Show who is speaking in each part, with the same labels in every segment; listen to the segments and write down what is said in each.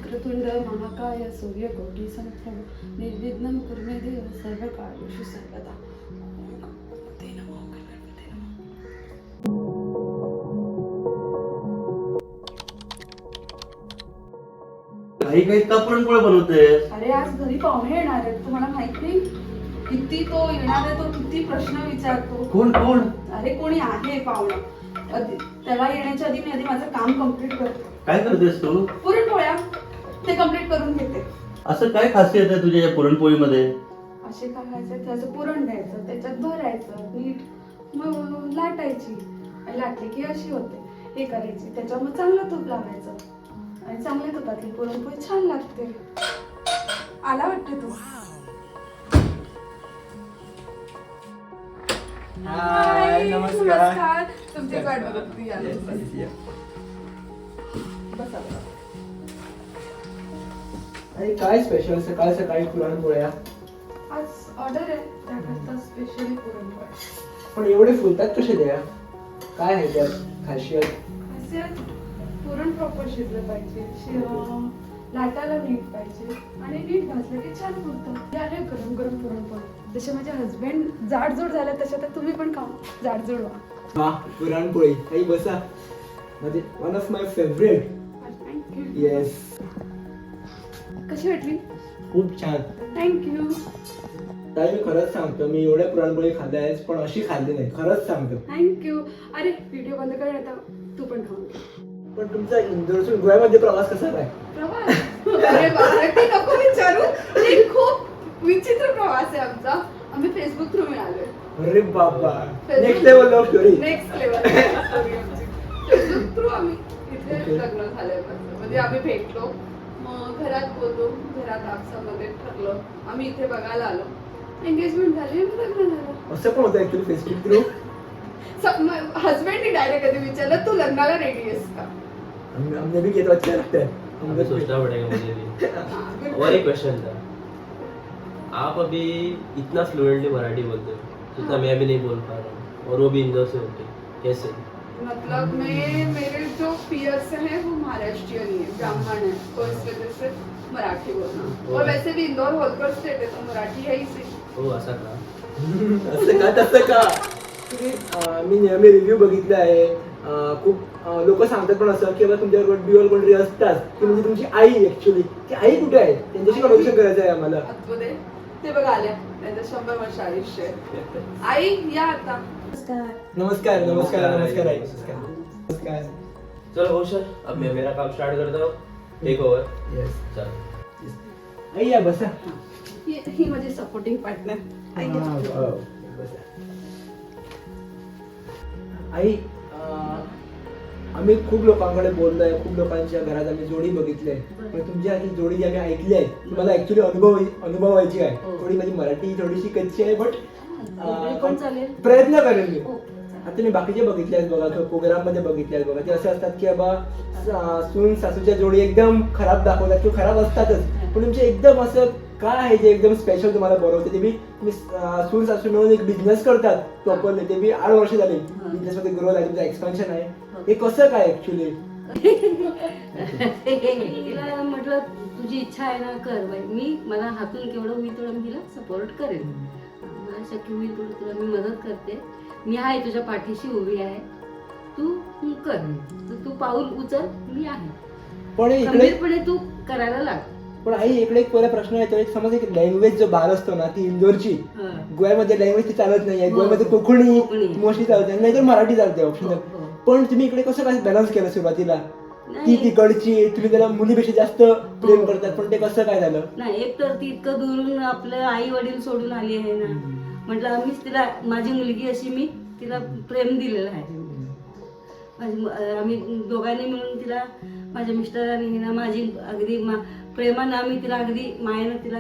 Speaker 1: वक्रतुंड महाकाय सूर्यकोटी समप्रभ निर्विघ्नं कुरु मे देव सर्वकार्येषु सर्वदा. ओम गणपते नमः, ओम गणपते नमः.
Speaker 2: काही काही का पुरणपोळ्या बनवतेस?
Speaker 1: अरे आज घरी पाहुणे येणार आहेत, तुम्हाला माहित नाही किती तो येणार आहे, तो किती प्रश्न विचारतो.
Speaker 2: कोण कोण?
Speaker 1: अरे कोणी आहे पाहुणा, त्याला येण्याच्या आधी मी आधी माझं काम कम्प्लीट करते.
Speaker 2: काय करतेस तू?
Speaker 1: पुरणपोळ्या ते कम्प्लीट करून घेते.
Speaker 2: असं काय खासियत आहे तुझ्या या पुरणपोळीमध्ये?
Speaker 1: असे काय करायचं, त्याचं पुरण द्यायचं, त्याच्यात भरायचं, नीट मग लाटायची आणि लाटली की अशी होते. हे करायची, त्याच्यावर मग चांगलं तूप लावायचं आणि चांगल्या तुपातली पुरणपोळी छान लागते. आला वाटते तू?
Speaker 3: हाय, नमस्कार.
Speaker 1: तुमची वाट बघत होती. आले. बसा बसा.
Speaker 3: आणि काय स्पेशल सकाळ सकाळी पुरणपोळ्या?
Speaker 1: आज ऑर्डर आहे, त्याकरता स्पेशली पुरणपोळ्या.
Speaker 3: पण एवढे फुलतात कसे द्या? काय आहे त्यात खासियत?
Speaker 1: असे पुरण प्रॉपर शिजलं पाहिजे, लाटायला नीट पाहिजे आणि नीट भाजलं की छान फुलतं. ते आले गरम गरम पुरणपोळी. जसे माझे हजबंड जाडजूड झाले तशा तर तुम्ही पण खाऊ जाडजूड व्हा.
Speaker 3: वा, पुरणपोळी. काही बसा. म्हणजे one of my favourite.
Speaker 1: Thank you.
Speaker 3: Yes,
Speaker 1: कशी वाटली?
Speaker 3: खूप छान.
Speaker 1: थँक्यू.
Speaker 3: ताई, मी खरंच सांगतो, मी एवढ्या पुरणपोळी खाल्ल्या आहेत पण अशी खाल्ली नाही. खरंच सांगतो.
Speaker 1: थँक्यू. अरे व्हिडिओ बंद कर, आता तू पण खाऊन घे.
Speaker 3: पण तुमचा इंदोरसून गोव्यामध्ये प्रवास कसा काय?
Speaker 1: प्रवास? अरे बाबा, ते नको विचारू. ते खूप विचित्र प्रवास आहे आमचा. आम्ही फेसबुक थ्रू मिळालोय.
Speaker 3: अरे बाबा, next level love story.
Speaker 1: Next level Facebook through आम्ही इथे लग्न झालंय. म्हणजे आम्ही भेटलो, मग घरात बोललो, घरात आपसामध्ये ठरलं, आम्ही इथे बघायला आलो, एंगेजमेंट झाली आणि लग्न झालं.
Speaker 3: असं पण होतं ऍक्च्युली फेसबुक थ्रू.
Speaker 1: हस्बंडनी डायरेक्ट कधी विचारलं, तू लग्नाला रेडी आहेस का?
Speaker 3: हमने भी किया तो अच्छा लगता है.
Speaker 4: हमें सोचना पड़ेगा मुझे भी. और एक क्वेश्चन था, आप अभी इतना फ्लुएंटली मराठी बोलते हो जितना मैं भी नहीं बोल पा रहा हूँ, और वो भी इंदौर से होके, कैसे?
Speaker 1: मतलब मेरे जो पियर्स हैं वो महाराष्ट्रियन ही है, ब्राह्मण है, तो इस वजह से मराठी बोलना. और वैसे भी इंदौर होलकर स्टेट है तो मराठी है ही से.
Speaker 4: हो असा का?
Speaker 3: असं का तसं का? मी नेहमी रिव्ह्यू बघितले आहे. खूप लोक सांगतात पण असं की बाबा तुमच्याबरोबर ड्युअल कोणतरी असतात, ती म्हणजे तुमची आई. ऍक्च्युली ती आई कुठे आहे? त्यांच्याशी कन्व्हर्सेशन करायचं आहे आम्हाला.
Speaker 1: आतमध्ये ते बघा आल्या, त्यांचं 100 वर्ष आयुष्य आहे. आई या आता.
Speaker 3: नमस्कार नमस्कार नमस्कार आई. नमस्कार.
Speaker 4: चलो कौशल, अब मैं मेरा काम स्टार्ट करता हूँ. Take over.
Speaker 3: येस.
Speaker 4: चल.
Speaker 3: आई या बसा.
Speaker 1: ही माझी सपोर्टिंग पार्टनर. आई
Speaker 3: हो, बसा. आई, आम्ही खूप लोकांकडे बोललोय, खूप लोकांच्या घरात आम्ही जोडी बघितली आहे, पण तुमच्या आधी जोडी जी आम्ही ऐकली आहे ती मला ऍक्च्युली अनुभवायची आहे. थोडी माझी मराठी थोडीशी कच्ची आहे, बट प्रयत्न करेन मी. आता मी बाकीचे बघितले आहेत बघा, प्रोग्राम मध्ये बघितले आहेत बघा, ते असे असतात की बाबा सून सासूच्या जोडी एकदम खराब दाखवतात किंवा खराब असतातच, पण तुमचे एकदम असं काय आहे जे एकदम स्पेशल तुम्हाला बनवते? ते मी सून सासू मिळून एक बिझनेस करतात प्रॉपरली, ते मी 8 वर्ष झाले बिझनेस मध्ये ग्रोथ आहे, तुमचं एक्सपान्शन आहे. हे कसं काय ऍक्च्युली?
Speaker 5: तिला म्हटलं तुझी इच्छा आहे ना, कर बाई. मला हातून केवढं होईल तेवढं मी तिला सपोर्ट करेन. मला शक्य होईल तेवढं तुला मी मदत करते. मी आहे तुझ्या पाठीशी उभी आहे. तू कर, तू पाऊल उचल, मी आहे.
Speaker 3: पण इकडे
Speaker 5: खंबीरपणे तू करायला लाग.
Speaker 3: पण आई, इकडे एक पहिला प्रश्न येतो, एक समज एक लँग्वेज जो बार असतो ना ती इंदोरची, गोव्यामध्ये लँग्वेज ती चालत नाहीये. गोव्यामध्ये कोकणी मोस्टली चालते, नाहीतर मराठी चालते ऑप्शनल. पण तुम्ही इकडे कसं काय बॅलन्स केलं सुरुवातीला? ती तिकडची, तुम्ही त्याला मुलीपेक्षा जास्त प्रेम करतात, पण ते कसं काय झालं?
Speaker 5: नाही, एक तर ती इतकं दुरून आपलं आई वडील सोडून आली आहे ना, म्हटलं आम्हीच तिला, माझी मुलगी अशी मी तिला प्रेम दिलेलं आहे. आम्ही दोघांनी मिळून तिला, माझ्या मिस्टरांनी ना माझी अगदी प्रेमानं आम्ही तिला, अगदी मायेनं तिला,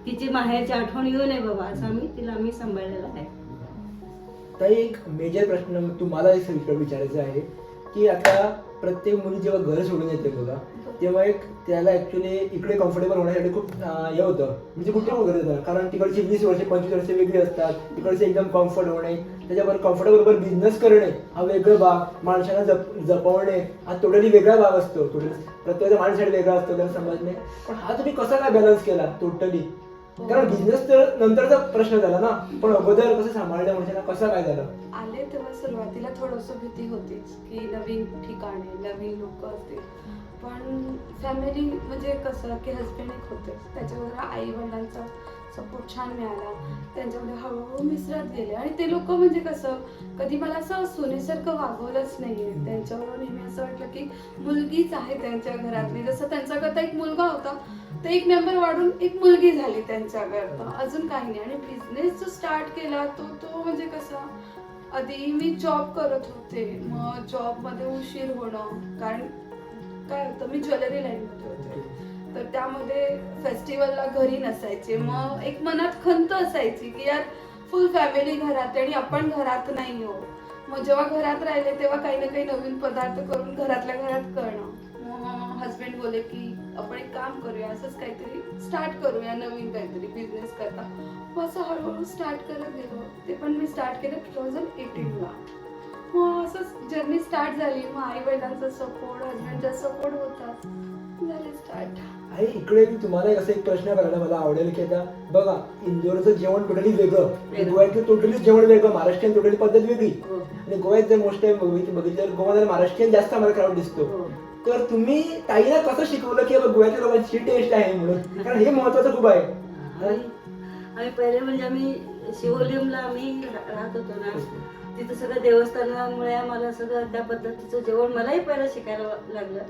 Speaker 5: तिची माहेरची आठवण येऊ नये बाबा असं आम्ही सांभाळलेलं आहे.
Speaker 3: ताई, एक मेजर प्रश्न तुम्हाला विचारायचा आहे की आता प्रत्येक मुली जेव्हा घर सोडून येते बघा, तेव्हा एक त्याला ऍक्च्युली इकडे कम्फर्टेबल होण्यासाठी खूप हे होतं, म्हणजे कुठे वगैरे होतं, कारण तिकडची 20 वर्षे 25 वर्षे वेगळी असतात, तिकडचे एकदम कम्फर्ट होणे, त्याच्यावर कम्फर्टेबल बिझनेस करणे हा वेगळा भाग, माणसाला जपवणे हा टोटली वेगळा भाग असतो. प्रत्येकाचा माइंडसेट वेगळा असतो त्याला समजणे. पण हा तुम्ही कसा काय बॅलन्स केला टोटली? कारण बिझनेस तर नंतरचा प्रश्न झाला ना, पण अगोदर कसं सांभाळलं म्हणजे कसं काय झालं?
Speaker 1: आले तेव्हा सुरुवातीला थोडंसं भीती होतीच की नवीन ठिकाणे नवीन लोक असतील, पण फॅमिली म्हणजे कसं की हस्बंड एक होते, त्याच्यावर आई वडिलांचा सपोर्ट छान मिळाला, त्यांच्यामध्ये हळूहळू मिसळत गेले. आणि ते लोक म्हणजे कसं कधी मला असं सुनेसारखं वागवलंच नाहीये. त्यांच्यावर नेहमी असं वाटलं की मुलगीच आहे त्यांच्या घरातली, जसं त्यांच्याकरता एक मुलगा होता तर एक मेंबर वाढून एक मुलगी झाली त्यांच्याकरता, अजून काही नाही. आणि बिझनेस जो स्टार्ट केला तो म्हणजे कसा, आधी मी जॉब करत होते, मग जॉबमध्ये उशीर होणं, कारण काय होतं मी ज्वेलरी लाईनमध्ये होते, तर त्यामध्ये फेस्टिवलला घरी नसायचे. मग एक मनात खंत असायची की यार फुल फॅमिली घरात आहे आणि आपण घरात नाही हो. मग जेव्हा घरात राहिले तेव्हा काही ना काही नवीन पदार्थ करून घरातल्या घरात करणं. मग हस्बंड बोले की आपण एक काम करूया, असंच काहीतरी स्टार्ट करूया, नवीन काहीतरी बिझनेस करता. मग असं हळूहळू स्टार्ट करत गेलो. ते पण मी स्टार्ट केलं 2018ला. मग असंच जर्नी स्टार्ट झाली. मग आई वडिलांचा सपोर्ट, हस्बंडचा सपोर्ट होता, झाले स्टार्ट.
Speaker 3: आणि इकडे मी तुम्हाला असं एक प्रश्न करायला मला आवडेल की आता बघा, इंदोरचं जेवण टोटली वेगळं, गोव्याचं टोटली जेवण वेगळं, महाराष्ट्रीयन टोटली पद्धत वेगळी. आणि गोव्यात जर मोस्ट टाइम बघितलं गोव्यात महाराष्ट्रीयन जास्त आम्हाला क्राऊड दिसतो. तर तुम्ही ताईला कसं शिकवलं की गोव्याच्या लोकांची टेस्ट आहे म्हणून? कारण हे महत्वाचं खूप आहे.
Speaker 5: आम्ही पहिले म्हणजे आम्ही शिवोलीमला आम्ही राहत होतो ना, तिथं सगळं देवस्थानामुळे आम्हाला सगळं त्या पद्धतीचं जेवण मलाही पहिलं शिकायला लागलं.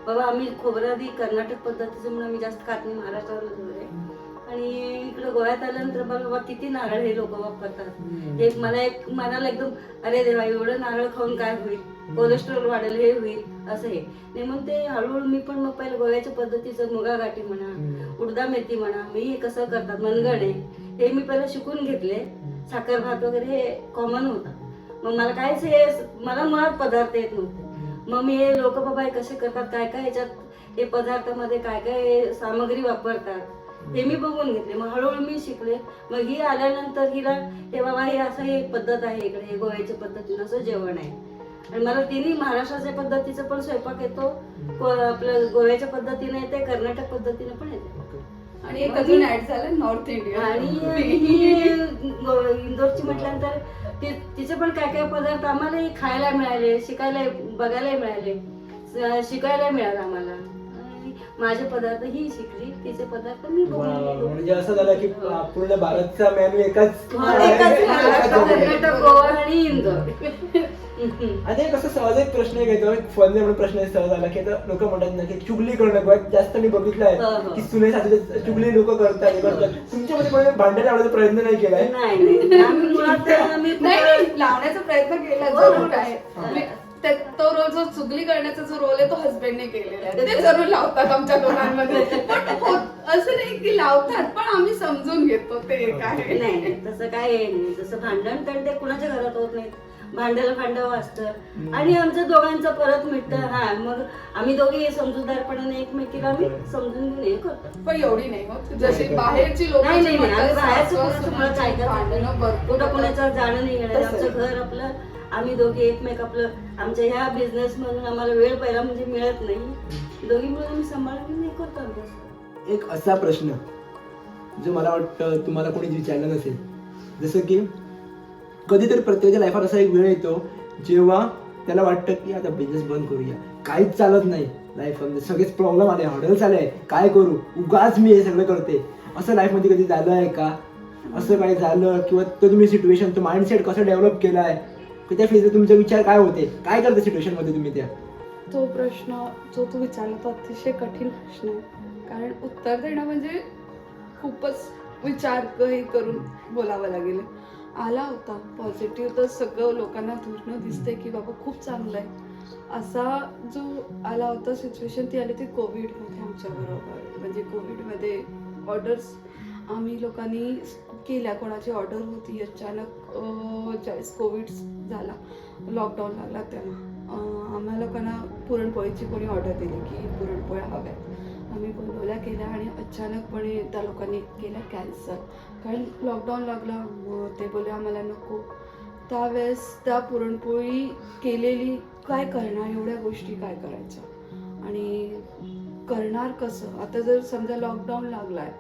Speaker 5: बाबा आम्ही खोबरं आधी कर्नाटक पद्धतीचं म्हणून आम्ही जास्त खात नाही, महाराष्ट्राला वगैरे. आणि इकडे गोव्यात आल्यानंतर बाबा किती नारळ हे लोक वापरतात. एक मनाला एकदम अरे देवा एवढं नारळ खाऊन काय होईल, कोलेस्ट्रॉल वाढेल, हे होईल, असं हे नाही. मग ते हळूहळू मी पण मग पहिलं गोव्याच्या पद्धतीचं मुगा गाठी म्हणा, उडदा मेथी म्हणा, मी हे कसं करतात मनगणे हे मी पहिलं शिकून घेतले. साखर भात वगैरे हे कॉमन होता. मग मला काहीच हे मला मुळात पदार्थ येत नव्हते. मग मी हे लोक बाबा हे कसे करतात, काय काय ह्याच्यात हे पदार्थामध्ये काय काय सामग्री वापरतात हे मी बघून घेतले. मग हळूहळू मी शिकले. मग ही आल्यानंतर हिला हे बाबा हे असं हे पद्धत आहे इकडे, हे गोव्याच्या पद्धतीनं असं जेवण आहे. आणि मला तिन्ही महाराष्ट्राच्या पद्धतीचं पण स्वयंपाक येतो, आपलं गोव्याच्या पद्धतीने येते, कर्नाटक पद्धतीने पण येते.
Speaker 1: आणि एक अजून ऍड झालं नॉर्थ इंडियन.
Speaker 5: आणि इंदोरची म्हटल्यानंतर तिचे पण काय काय पदार्थ आम्हालाही खायला मिळाले, शिकायला बघायला मिळाले, शिकायला मिळालं आम्हाला. माझे पदार्थ ही शिकली, तिचे पदार्थ मी बघून.
Speaker 3: म्हणजे असं झालं की पूर्ण भारतचा मेनू एकाच
Speaker 5: कर्नाटक, गोवा आणि इंदोर.
Speaker 3: आणि कसं सहज एक प्रश्न घेतो, एक फन म्हणून प्रश्न सहज आला की आता लोक म्हणतात ना की चुगली करणं गोव्यात जास्त मी बघितलं आहे की सुने सासू चुगली लोक करतात. तुमच्यामध्ये कोणी भांडण लावण्याचा प्रयत्न नाही केलाय?
Speaker 5: नाही, आम्ही मुळात
Speaker 1: नाही, लावण्याचा प्रयत्न केला जरूर आहे. तो रोल जो चुगली करण्याचा जो रोल आहे तो हस्बंडने केलेला आहे, ते जरूर लावतात आमच्या दोघांमध्ये. पण असं नाही की लावतात, पण आम्ही समजून घेतो ते काय.
Speaker 5: नाही तसं काय नाही. जसं भांडण तर ते कुणाच्या घरात होत नाही, भांड्याला भांडावं असतं. आणि आमच्या दोघांचं परत मिळतं. हा मग आम्ही दोघे समजूतदारपणाने एकमेकीला आम्ही समजून घेऊन हे करतो.
Speaker 1: पण एवढी नाही होत जशी बाहेरची लोक.
Speaker 5: नाही नाही, आम्ही बाहेरचं कुणाचं मला ऐकायचं कुठं कुणाचं जाणं नाही येणार. आमचं घर आपलं, आम्ही दोघे एकमेक आपलं, आमच्या ह्या बिझनेस मधून आम्हाला वेळ पहिला म्हणजे मिळत नाही, दोघी मिळून आम्ही सांभाळून नाही करतो आम्ही.
Speaker 3: एक असा प्रश्न जो मला वाटतं तुम्हाला कोणीच विचारला नसेल, जसं की कधीतरी प्रत्येकाच्या लाईफात असा एक वेळ येतो जेव्हा त्याला वाटतं की आता बिझनेस बंद करूया, काहीच चालत नाही लाईफमध्ये, सगळेच प्रॉब्लेम आले, हॉटेल आले, काय करू, उगाच मी हे सगळं करते. असं लाईफमध्ये कधी झालं आहे का? असं काय झालं किंवा तो तुम्ही सिच्युएशन, तो माइंडसेट कसं डेव्हलप केला आहे, त्या फेजमध्ये तुमचे विचार काय होते, काय करते सिच्युएशन मध्ये तुम्ही त्या?
Speaker 1: तो प्रश्न जो तू विचारला तो अतिशय कठीण प्रश्न आहे, कारण उत्तर देणं म्हणजे खूपच विचार करून बोलावं लागेल. आला होता पॉझिटिव्ह तर सगळं लोकांना दूरनं दिसतंय की बाबा खूप चांगलं आहे. असा जो आला होता सिच्युएशन ती आली ती कोविडमध्ये आमच्याबरोबर. म्हणजे कोविडमध्ये ऑर्डर्स आम्ही लोकांनी केल्या, कोणाची ऑर्डर होती अचानक ज्यावेळेस कोविड झाला, लॉकडाऊन लागला, तेव्हा आम्हा लोकांना पुरणपोळीची कोणी ऑर्डर दिली की पुरणपोळ्या हव्यात. आम्ही बोलवल्या केल्या आणि अचानकपणे त्या लोकांनी केल्या कॅन्सल, कारण लॉकडाऊन लागला. ते बोलले आम्हाला नको. त्यावेळेस त्या पुरणपोळी केलेली काय करणार, एवढ्या गोष्टी काय करायच्या. आणि करणार कसं. आता जर समजा लॉकडाऊन लागलाय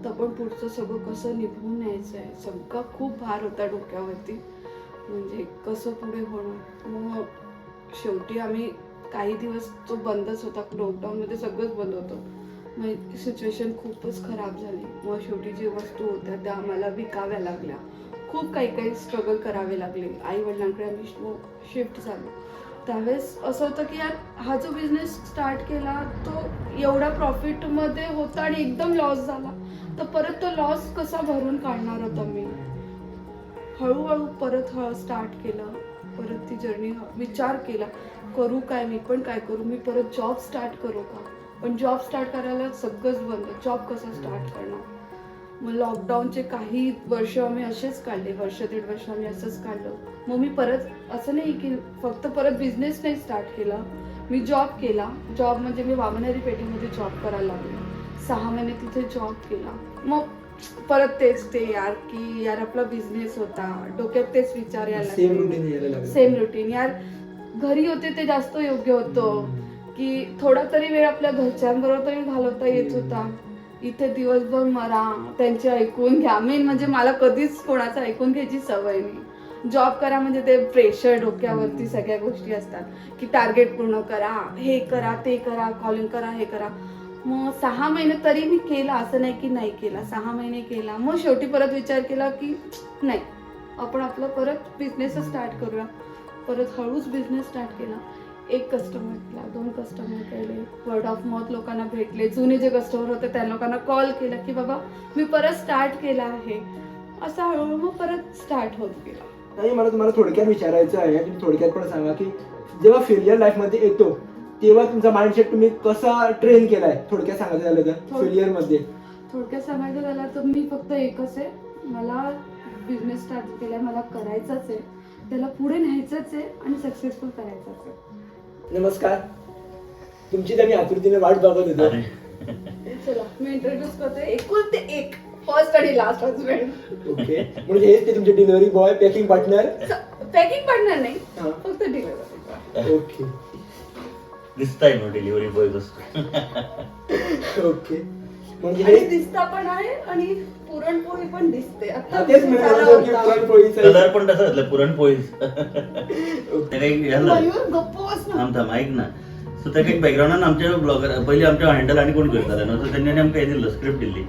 Speaker 1: तर आपण पुढचं सगळं कसं निभवून न्यायचं आहे, सगळं खूप भार होता डोक्यावरती. म्हणजे कसं पुढे होणार. मग शेवटी आम्ही काही दिवस तो बंदच होता, लॉकडाऊनमध्ये सगळंच बंद होतं. मग सिच्युएशन खूपच खराब झाली. मग शेवटी जे वस्तू होत्या त्या आम्हाला विकाव्या लागल्या. खूप काही स्ट्रगल करावे लागले. आई वडिलांकडे आम्ही शिफ्ट झालो. त्यावेळेस असं होतं की यार हा जो बिझनेस स्टार्ट केला तो एवढा प्रॉफिटमध्ये होता आणि एकदम लॉस झाला, तर परत तो लॉस कसा भरून काढणार होता मी. हळूहळू परत स्टार्ट केलं. परत ती जर्नी विचार केला करू काय, मी पण काय करू, मी परत जॉब स्टार्ट करू का. पण जॉब स्टार्ट करायला सगळंच बंद. जॉब कसा स्टार्ट करणार. मग लॉकडाऊनचे काही वर्ष आम्ही असेच काढले, वर्ष दीड वर्ष आम्ही असंच काढलं. मग मी परत असं नाही की फक्त परत बिझनेस नाही स्टार्ट केला, मी जॉब केला. जॉब म्हणजे मी वामनारी पेठेमध्ये जॉब करायला लागले. 6 महिने तिथे जॉब केला. मग परत तेच ते यार की यार आपला बिझनेस होता, डोक्यात तेच विचार यायला
Speaker 3: सेम रुटीन यायला लागलं.
Speaker 1: Same routine. यार घरी होते ते जास्त योग्य होतं की थोडा तरी वेळ आपल्या घरच्यांबरोबर तरी घालवता येत होता. इथे दिवसभर मरा, त्यांचे ऐकून घ्या. मेन म्हणजे मला कधीच कोणाचं ऐकून घ्यायची सवय नाही. जॉब करा म्हणजे ते प्रेशर डोक्यावरती सगळ्या गोष्टी असतात की टार्गेट पूर्ण करा, हे करा, ते करा, कॉलिंग करा, हे करा. मग 6 महिने तरी मी केला, असं नाही की नाही केला. 6 महिने केला. मग शेवटी परत विचार केला की नाही, आपण आपलं परत बिझनेसच स्टार्ट करूया. परत हळूच बिझनेस स्टार्ट केला. 1 कस्टमर केला, 2 कस्टमर केले, वर्ड ऑफ माउथ लोकांना भेटले. जुने जे कस्टमर होते त्या लोकांना कॉल केला की बाबा मी परत स्टार्ट केला आहे. असं हळूहळू मग परत स्टार्ट होत गेला.
Speaker 3: नाही, मला तुम्हाला थोडक्यात विचारायचं आहे, तुम्ही थोडक्यात पण सांगा की जेव्हा फेलियर लाईफमध्ये येतो तेव्हा तुमचा माइंडसेट तुम्ही कसा ट्रेन केलाय, थोडक्यात सांगायचं झालं तर फेलियरमध्ये.
Speaker 1: थोडक्यात सांगायचं झालं तर मी फक्त एकच आहे, मला बिझनेस स्टार्ट केलाय, मला करायचाच आहे, त्याला पुढे न्यायचंच आहे आणि सक्सेसफुल करायचंच आहे.
Speaker 3: नमस्कार, तुमची तर मी आतुरतेने वाट बघत होतो.
Speaker 1: चला मी इंट्रोड्यूस करते. एकुलते एक फर्स्ट आणि लास्ट हजबंड.
Speaker 3: ओके, म्हणजे हेच ते तुमचे delivery boy, packing partner.
Speaker 1: Packing partner नाही,
Speaker 3: हा.
Speaker 1: फक्त डिलिव्हरी.
Speaker 3: ओके
Speaker 2: दिसताय ना डिलिव्हरी बॉय कसं.
Speaker 3: ओके, म्हणजे
Speaker 1: आणि
Speaker 3: हे
Speaker 1: दिसता पण आहे आणि पुरणपोळी पण दिसते. आता
Speaker 3: हा, तेच
Speaker 1: झाला
Speaker 3: म्हणतो की
Speaker 1: होता.
Speaker 3: पुरणपोळीचं
Speaker 2: कलर पण तसं घातलं पुरणपोळी. ते काही झालं
Speaker 1: मयूर गप्प बस ना.
Speaker 2: थांब ऐक ना. सो त्या काही बॅकग्राऊंड आमच्या ब्लॉगर पहिले आमच्या हँडल आणि कोण करतात ना, तर त्यांनी आमका हे दिलं, स्क्रिप्ट दिली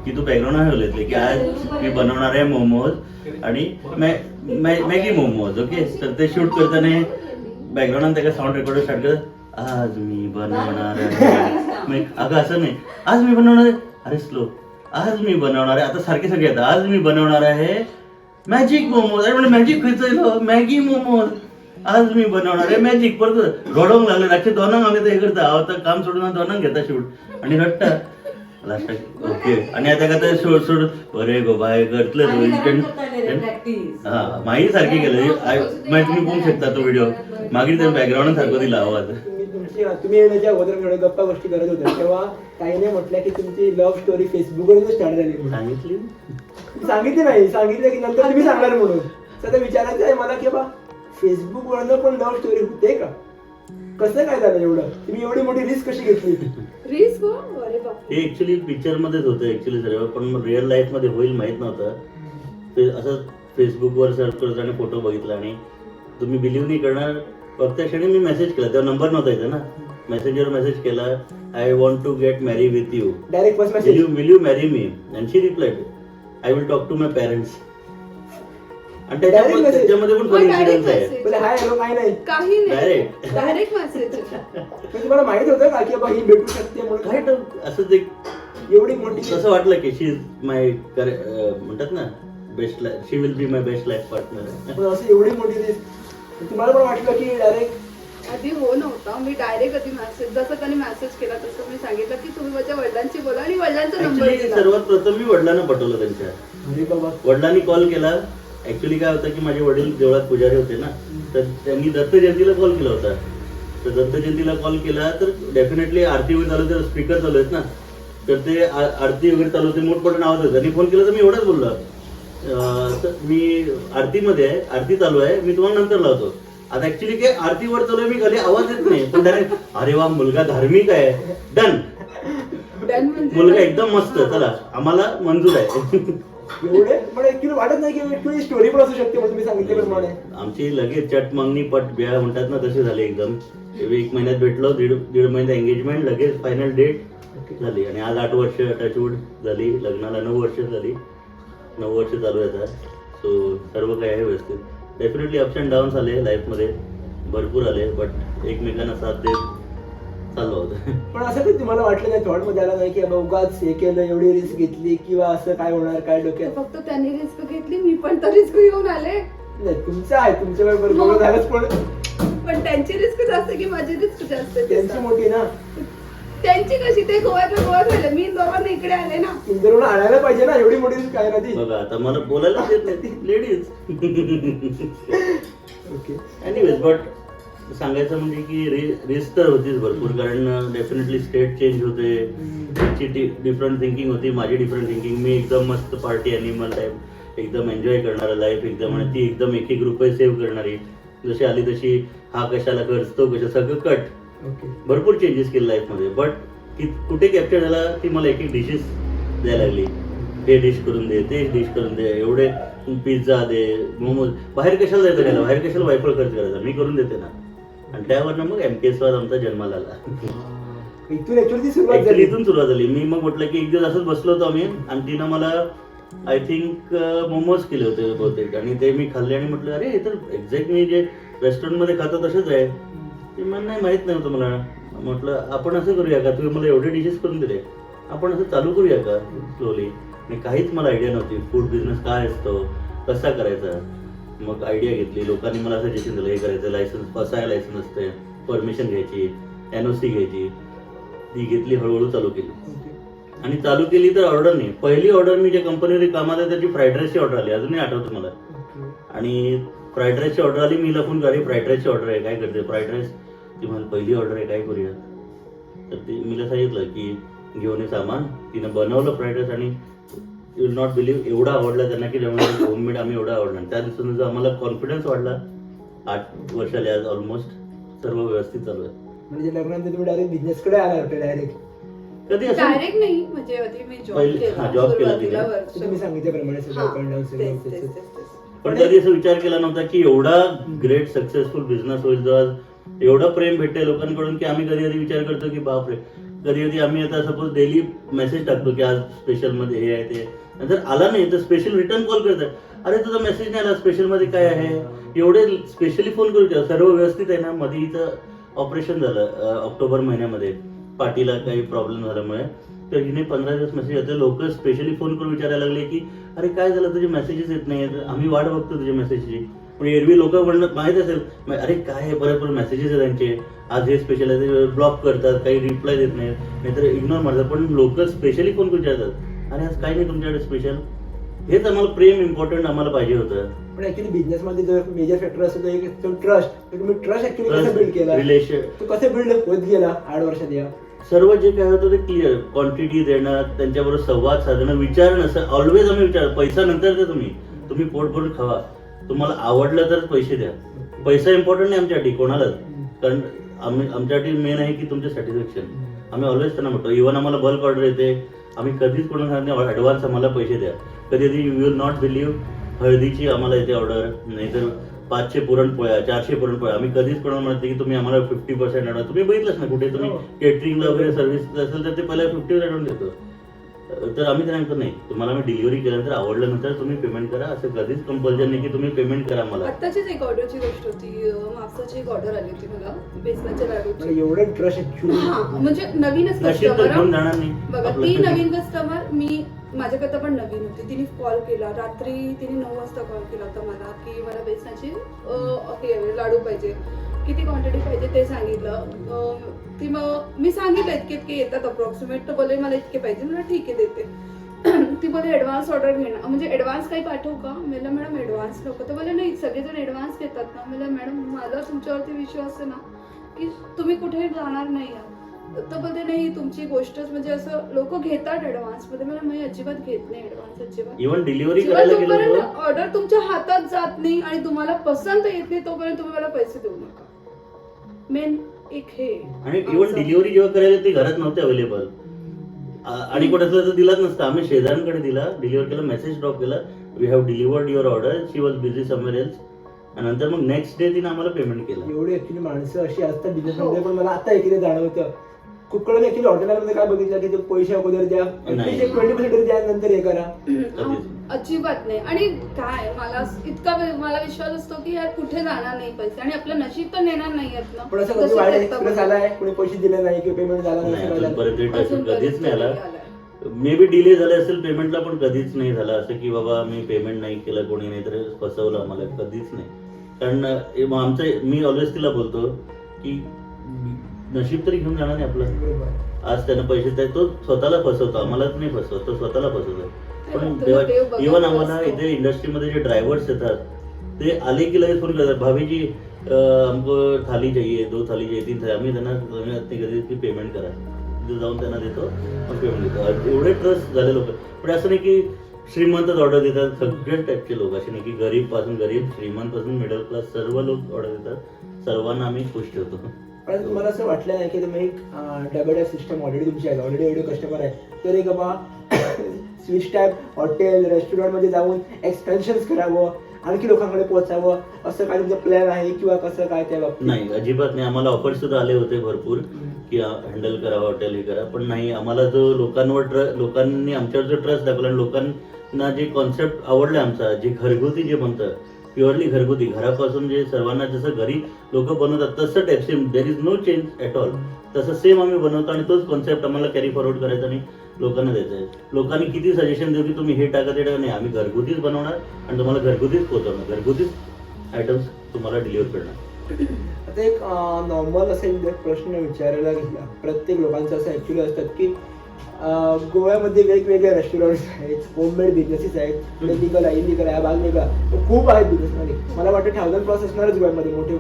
Speaker 2: की तू बॅकग्राऊंड ठेवले की आज मी बनवणार आहे मोमोज आणि मॅगी मोमोज. ओके, तर ते शूट करताना बॅकग्राऊंड त्याला साऊंड रेकॉर्डर स्टार्ट करत, आज मी बनवणार आहे. अगं असं नाही, आज मी बनवणार आहे, अरे स्लो, आज मी बनवणार आहे. आता सारखे सगळे येतात, आज मी बनवणार आहे मॅजिक मोमोज. अरे म्हणजे मॅजिक खायचं, मॅगी मोमोज. आज मी बनवणार आहे मॅजिक. परत घडवून लागले रात्री दोनांग आम्ही ते करता आता काम सोडून दोनांग घेता शूट आणि रट्टा लास्ट. ओके, आणि आता का सोड अरे गो बाय करतलं हा माही सारखी केलं. तुम्ही बघू शकता तो व्हिडिओ मागे त्या बॅकग्राऊंड सारखं दिला आवाज.
Speaker 3: तुम्ही येण्याच्या अगोदर थोड्या गप्पा गोष्टी करत होत्या तेव्हा ताईने म्हटलं की तुमची लव्ह स्टोरी फेसबुकवरून स्टार्ट झाली.
Speaker 2: सांगितली
Speaker 3: सांगितली नाही, सांगितलं की नंतर तुम्ही सांगणार म्हणून. सध्या विचारायचं आहे मला की बा फेसबुक वरनं पण लव्ह स्टोरी होते का, कसं काय झालं एवढं, तुम्ही एवढी मोठी रिस्क कशी घेतली.
Speaker 1: रिस्क हो, अरे बाप.
Speaker 2: हे ऍक्च्युली पिक्चर मध्येच होतं ऍक्च्युली सर्व, पण रिअल लाईफ मध्ये होईल माहित नव्हतं. ते असं फेसबुकवर सर्च करत आणि फोटो बघितला आणि तुम्ही बिलीव्ह नाही करणार, फक्त क्षणी मी मेसेज केला, तेव्हा नंबर नव्हता इथं ना, मेसेंजर मेसेज केला, I want to get marry with you,
Speaker 3: direct first message,
Speaker 2: will you marry me, and she replied, I will talk to my parents. आणि त्याच्यामध्ये पण थोडी इन्सिडेंट आहे.
Speaker 3: बोले हाय हॅलो काय नाही,
Speaker 1: काही नाही,
Speaker 2: Direct.
Speaker 1: Direct message.
Speaker 3: पण तुम्हाला माहित होतं का की बा ही भेटू शकते म्हणून.
Speaker 2: काय तर असं ते
Speaker 3: एवढी मोठी
Speaker 2: असं वाटलं की शी इज माय म्हणतात ना best life, she will be my best life partner.
Speaker 3: पण असं एवढी मोठी रिस्क तुम्हाला पण वाटलं की डायरेक्ट
Speaker 1: आधी हो नव्हता, मी डायरेक्ट कधी मेसेज, जसं त्यांनी मेसेज केला तसं मी सांगितलं की तुम्ही माझ्या वडिलांची बोला आणि वडिलांचा नंबर
Speaker 2: ऍक्च्युली
Speaker 1: दिला.
Speaker 2: सर्वात प्रथम मी वडिलांना पटवलं त्यांच्या.
Speaker 3: अरे बाबा,
Speaker 2: वडिलांनी कॉल केला. ऍक्च्युली काय होतं की माझे वडील देवळात पुजारी होते ना, तर त्यांनी दत्त जयंतीला कॉल केला होता. तर दत्त जयंतीला कॉल केला तर डेफिनेटली आरती वगैरे चालू, तर स्पीकर चालू आहेत ना, तर ते आरती वगैरे चालू होते, मोठमोठं नाव होतं. आणि फोन केला तर मी एवढंच बोललो, तर मी आरतीमध्ये आहे, आरती चालू आहे, मी तुम्हाला नंतर लावतो. आता ऍक्च्युली काय आरतीवर चालू आहे, मी खाली आवाज येत नाही, पण डायरेक्ट अरे वा मुलगा धार्मिक आहे, डन.
Speaker 1: डन म्हणजे
Speaker 2: मुलगा एकदम मस्त, चला आम्हाला मंजूर आहे.
Speaker 3: एवढे पण ऍक्च्युली वाटत नाही की स्टोरी पण असू शकते पण तुम्ही सांगितल्याप्रमाणे.
Speaker 2: आमची लगेच चट मंगनी पट ब्याह म्हणतात ना तसे झाले एकदम. 1 महिन्यात भेटलो, दीड महिन्यात एंगेजमेंट, लगेच फायनल डेट झाली आणि आज 8 वर्ष टचवूड झाली, लग्नाला 9 वर्ष झाली, 9 वर्ष चालू आहे आता. सो सर्व काही आहे व्यवस्थित. डेफिनेटली अप्स अँड डाऊन्स आले लाईफमध्ये, भरपूर आले, बट एकमेकांना साथ देत चालू होतं.
Speaker 3: पण असं काही तुम्हाला वाटलं नाही, थॉट मध्ये आला नाही की बाबा उगाच हे केलं, एवढी रिस्क घेतली किंवा असं काय होणार काय डोक्यात?
Speaker 1: फक्त त्यांनी रिस्क घेतली, मी पण तर रिस्क घेऊन आले.
Speaker 3: नाही तुमचं आहे, तुमच्या बरोबर झालंच,
Speaker 1: पण त्यांची रिस्क जास्त की माझी रिस्क जास्त आहे ते
Speaker 3: त्यांची
Speaker 1: सांग.
Speaker 3: मोठी ना.
Speaker 1: त्यांची कशी, ते गोव्यातलं गोव्यात राहिले, मी दोघांना इकडे आले ना.
Speaker 3: इंदोरहून आणायला पाहिजे ना, एवढी मोठी रिस्क आहे ना ती.
Speaker 2: बघा आता मला बोलायला देत नाही ती लेडीज.
Speaker 3: ओके.
Speaker 2: एनिवेज, बट सांगायचं म्हणजे की रिस्क तर होतीच भरपूर, कारण डेफिनेटली स्टेट चेंज होते, तिची डिफरंट थिंकिंग होती, माझी डिफरंट थिंकिंग. मी एकदम मस्त पार्टी ॲनिमल टाईप, एकदम एन्जॉय करणारा लाईफ एकदम, आणि ती एकदम 1-1 रुपये सेव्ह करणारी. जशी आली तशी हा कशाला खर्च, तो कशा, सगळं कट.
Speaker 3: ओके.
Speaker 2: भरपूर चेंजेस केले लाईफमध्ये, बट कुठे कॅप्चर झाला ती मला 1-1 डिशेस द्यायला लागली. हे डिश करून दे, ते डिश करून दे, एवढे पिझ्झा दे, मोमोज. बाहेर कशाला जायचं घ्यायला, बाहेर कशाला वायफळ खर्च करायचा, मी करून देते ना. आणि त्यावरनं मग MKS वाद आमचा जन्माला आला.
Speaker 3: इथून ऍक्च्युअली सुरुवात
Speaker 2: ऍक्च्युली
Speaker 3: झाली.
Speaker 2: इथून सुरुवात झाली. मी मग म्हटलं की एक दिवस असंच बसलो होतो आम्ही, आणि तिनं मला आय थिंक मोमोज केले होते बहुतेक, आणि ते मी खाल्ले आणि म्हटलं अरे हे तर एक्झॅक्ट मी जे रेस्टॉरंटमध्ये खातो तसेच आहे. ते मला नाही माहित नव्हतं मला. म्हटलं आपण असं करूया का, तुम्ही मला एवढे डिशेस करून दिले, आपण असं चालू करूया का स्लोली. आणि काहीच मला आयडिया नव्हती फूड बिझनेस काय असतो, कसा करायचा. मग आयडिया घेतली, लोकांनी मला सजेशन दिलं हे करायचं, लायसन्स असाय लायसन्स असते, परमिशन घ्यायची, NOC घ्यायची. ती घेतली, हळूहळू चालू केली. आणि चालू केली तर ऑर्डर नाही. पहिली ऑर्डर मी ज्या कंपनीवर कामाला आहे त्याची फ्राईड राईसची ऑर्डर आली, अजूनही आठवतं मला. आणि फ्राईड राईसची ऑर्डर आली, मी फोन गाडी फ्राईड राईसची ऑर्डर आहे, काय करते फ्राईड राईस. ती मला पहिली ऑर्डर आहे, काय करूया. तर ती मीला सांगितलं की घेऊन ये सामान. तिनं बनवलं फ्राईड राईस, आणि यू विल नॉट बिलीव्ह एवढा आवडला त्यांना की जेव्हा होममेड आम्ही एवढा आवडला. त्या दिवसानं जो आम्हाला कॉन्फिडन्स वाढला. 8 वर्ष आले आज ऑलमोस्ट, सर्व व्यवस्थित चालू आहे.
Speaker 3: म्हणजे लग्नानंतर तुम्ही डायरेक्ट बिझनेसकडे आला होता डायरेक्ट?
Speaker 2: कधी असं
Speaker 1: डायरेक्ट नाही, म्हणजे आधी मी जॉब
Speaker 2: पहिले-
Speaker 1: केला,
Speaker 2: हा, job केला
Speaker 1: सुरुवातीला
Speaker 2: तिने.
Speaker 1: वर्ष.
Speaker 3: तुम्ही सांगितल्याप्रमाणे सगळं
Speaker 1: हा,
Speaker 3: up and down सगळं
Speaker 1: तेच,
Speaker 3: त्याचं.
Speaker 1: तेच, तेच, तेच.
Speaker 2: पण कधी असं विचार केला नव्हता की एवढा ग्रेट सक्सेसफुल बिझनेस होईल, जो आज एवढा प्रेम भेटते लोकांकडून की आम्ही कधी कधी विचार करतो की बापरे. कधी कधी आम्ही आता सपोज डेली मेसेज टाकतो की आज स्पेशल मध्ये हे आहे ते, जर आला नाही तर स्पेशल रिटर्न कॉल करतात, अरे तुझा मेसेज नाही आला, स्पेशल मध्ये काय आहे. एवढे स्पेशली फोन करू, सर्व व्यवस्थित आहे ना. मध्ये इथं ऑपरेशन झालं ऑक्टोबर महिन्यामध्ये, पाठीला काही प्रॉब्लेम झाल्यामुळे. तर हिने 15 दिवस मेसेज येते, लोक स्पेशली फोन करून विचारायला लागले की अरे काय झालं, तुझे मेसेजेस येत नाही, आम्ही वाट बघतो तुझ्या मेसेजची. पण एरवी लोक म्हणत माहित असेल, अरे काय आहे, परत मेसेजेस आहे त्यांचे, आज हे स्पेशल आहे, ते ब्लॉक करतात, काही रिप्लाय देत नाहीत, नाहीतर इग्नोर मारतात. पण लोक स्पेशली फोन करून विचारतात, अरे आज काय नाही तुमच्याकडे स्पेशल. हेच आम्हाला प्रेम इम्पॉर्टंट आम्हाला पाहिजे होतं.
Speaker 3: पण ऍक्च्युली बिझनेस मध्ये जो मेजर फॅक्टर असतो तो एक ट्रस्ट. तुम्ही ट्रस्ट ऍक्च्युली कसं बिल्ड केला,
Speaker 2: रिलेशन
Speaker 3: तो कसं बिल्ड होत गेला 8 वर्षात या?
Speaker 2: सर्व जे काय होतं ते क्लिअर, क्वांटिटी देणं, त्यांच्याबरोबर संवाद साधणं, विचारणं. ऑलवेज आम्ही विचार, पैसा नंतर द्या, तुम्ही पोट भरून खावा, तुम्हाला आवडलं तर पैसे द्या. पैसा इम्पॉर्टंट नाही आमच्यासाठी कोणालाच, कारण आमच्यासाठी मेन आहे की तुमचं सॅटिस्फॅक्शन. आम्ही ऑलवेज त्यांना म्हणतो, इव्हन आम्हाला बल्क ऑर्डर येते, आम्ही कधीच कोणाला सांगत नाही ॲडव्हान्स आम्हाला पैसे द्या. कधी कधी यू विल नॉट बिलीव्ह, हळदीची आम्हाला येते ऑर्डर, नाहीतर 500 पुरणपोळ्या, 400 पुरणपोळ्या. आम्ही कधीच कोणाला म्हणते की तुम्ही आम्हाला 50% ॲडव्हान्स. तुम्ही बघितलंच ना कुठे तुम्ही केटरिंगला वगैरे सर्व्हिस असेल तर ते पहिला 50% ॲडव्हान्स देतो. तर आम्ही त्यांना म्हणतो नाही, तुम्हाला मी डिलिव्हरी केल्यानंतर आवडल्यानंतर तुम्ही पेमेंट करा. असं कधीच कंपल्जन नाही की तुम्ही पेमेंट करा मला.
Speaker 1: आत्ताचीच एक ऑर्डरची गोष्ट होती, मागची एक ऑर्डर आली होती मला बेसनाच्या लाडूची.
Speaker 3: म्हणजे एवढं ट्रस्ट ऍक्च्युली.
Speaker 1: हा, म्हणजे नवीनच
Speaker 2: नशीब तर घेऊन जाणार नाही
Speaker 1: बघा.
Speaker 2: आपलं.
Speaker 1: ती नवीन कस्टमर, मी माझ्याकरता पण नवीन होती. तिने कॉल केला रात्री, तिने 9 वाजता कॉल केला होता मला की मला बेसनाची लाडू पाहिजे, किती क्वांटिटी पाहिजे ते सांगितलं. ती मग मी सांगितलं इतके इतके येतात अप्रॉक्सिमेट. तर बोले मला इतके पाहिजे, मला ठीक आहे देते. ती बोले ॲडव्हान्स ऑर्डर घेणं, म्हणजे ॲडव्हान्स काही पाठवू का. मला मॅडम ॲडव्हान्स नको. तर बोले नाही, सगळेजण ॲडव्हान्स घेतात ना. मला मॅडम मला तुमच्यावरती विश्वास आहे ना की तुम्ही कुठेही जाणार नाही आहात. तर बोलते नाही, तुमची गोष्टच म्हणजे असं लोक घेतात ॲडव्हान्स मध्ये. मला मी अजिबात घेत नाही ॲडव्हान्स, अजिबात.
Speaker 2: इव्हन डिलिव्हरी करायला गेलो
Speaker 1: तोपर्यंत ऑर्डर तुमच्या हातात जात नाही आणि तुम्हाला पसंत येत नाही तोपर्यंत तुम्ही मला पैसे देऊ नका. मेन एक हे.
Speaker 2: आणि इव्हन डिलिव्हरी जेव्हा करायला ते घरात नव्हते अवेलेबल, आणि कुठे असलं तर दिलाच नसतं. आम्ही शेजाऱ्यांकडे दिला, डिलिव्हर केला, मेसेज ड्रॉप केला, we have delivered your order, she was busy somewhere else. आणि नंतर मग नेक्स्ट डे तिने आम्हाला पेमेंट केलं.
Speaker 3: एवढी ऍक्च्युली माणसं अशी असतात बिझनेसमध्ये. पण मला आता एकीने जाणवतं खूप कडे ऍक्च्युली हॉटेलमध्ये काय बघितलं की ते पैसे अगोदर द्या,
Speaker 2: नाही.
Speaker 3: 20% तरी द्या, नंतर हे करा.
Speaker 1: अजिबात नाही. आणि काय मला विश्वास असतो की यार कुठे जाणार नाही पैसे, आणि आपलं नशीब तर नेणार नाही आहेत ना.
Speaker 3: पण असं कधी
Speaker 1: जसं
Speaker 3: वाईट
Speaker 1: फक्त
Speaker 3: एक्सपिरियन्स आलाय, कोणी पैसे दिले नाही किंवा पेमेंट झाला
Speaker 2: नाही,
Speaker 3: नाही,
Speaker 2: अजूनपर्यंत
Speaker 1: अजून
Speaker 2: कधीच नाही आला.
Speaker 1: आलाय.
Speaker 2: मे बी डिले झाले असेल पेमेंटला, पण कधीच नाही झालं असं की बाबा मी पेमेंट नाही केलं, कोणी नाही तर फसवलं आम्हाला, कधीच नाही. कारण आमचं, मी ऑलवेज तिला बोलतो की नशीब तरी घेऊन जाणार नाही आपलं.
Speaker 3: बरोबर.
Speaker 2: आज त्यानं पैसे द्याय, तो स्वतःला फसवतो, आमलाच नाही फसवत, तो स्वतःला फसवतो. पण
Speaker 1: देव बघत
Speaker 2: इव्हन आम्हाला
Speaker 1: असतो.
Speaker 2: इथे इंडस्ट्रीमध्ये जे ड्रायव्हर्स येतात ते आले की लगेच फोन करतात, भाभीजी हमको थाली चाहिए, 2 थाली चाहिए, 3 थाली. आम्ही त्यांना कधी की पेमेंट करा, तिथे जाऊन त्यांना देतो, मग पेमेंट देतो. एवढे ट्रस्ट झाले लोक. पण असं नाही की श्रीमंतच ऑर्डर देतात, सगळे टाईपचे लोक असे नाही की गरीब पासून गरीब, श्रीमंत पासून मिडल क्लास सर्व लोक ऑर्डर देतात. सर्वांना आम्ही खुश ठेवतो.
Speaker 3: पण तुम्हाला असं वाटलं नाही की तुम्ही एक डबल टॅप सिस्टम ऑलरेडी तुमची आहे, ऑलरेडी एवढे कस्टमर आहे, तर एक बाबा स्विच टॅप हॉटेल रेस्टॉरंटमध्ये जाऊन एक्सपेन्शन्स करावं, आणखी लोकांकडे पोहोचावं, असं काय तुमचा प्लॅन आहे किंवा कसं काय त्या बाबतीत?
Speaker 2: नाही, अजिबात नाही. आम्हाला ऑफर सुद्धा आले होते भरपूर की हँडल करा हॉटेल, हे करा. पण नाही, आम्हाला जो लोकांनी आमच्यावर जो ट्रस्ट दाखवला आणि लोकांना जे कॉन्सेप्ट आवडला आमचा, जे घरगुती जे म्हणतं, प्युअरली घरगुती, घरापासून जे सर्वांना जसं घरी लोक बनवतात तसं type same, there is no change at all, तसं सेम आम्ही बनवतो. आणि तोच कॉन्सेप्ट आम्हाला कॅरी फॉरवर्ड करायचा आणि लोकांना द्यायचं आहे. लोकांनी किती सजेशन देऊ की तुम्ही हे टाका ते टाका, नाही, आम्ही घरगुतीच बनवणार आणि तुम्हाला घरगुतीच पोहोचवणार, घरगुतीच आयटम्स तुम्हाला डिलिव्हर करणार.
Speaker 3: आता एक नॉर्मल असेल प्रश्न विचारायला घेतला, प्रत्येक लोकांचं असं ॲक्च्युली असतात की गोव्यामध्ये वेगवेगळे रेस्टॉरंट्स आहेत, होममेड बिझनेसेस आहेत, लिगल आहे, इलिगल आहे, भाग वेगळा, खूप आहेत बिझनेसमध्ये. मला वाटतं 1000+ असणारच गोव्यामध्ये मोठे.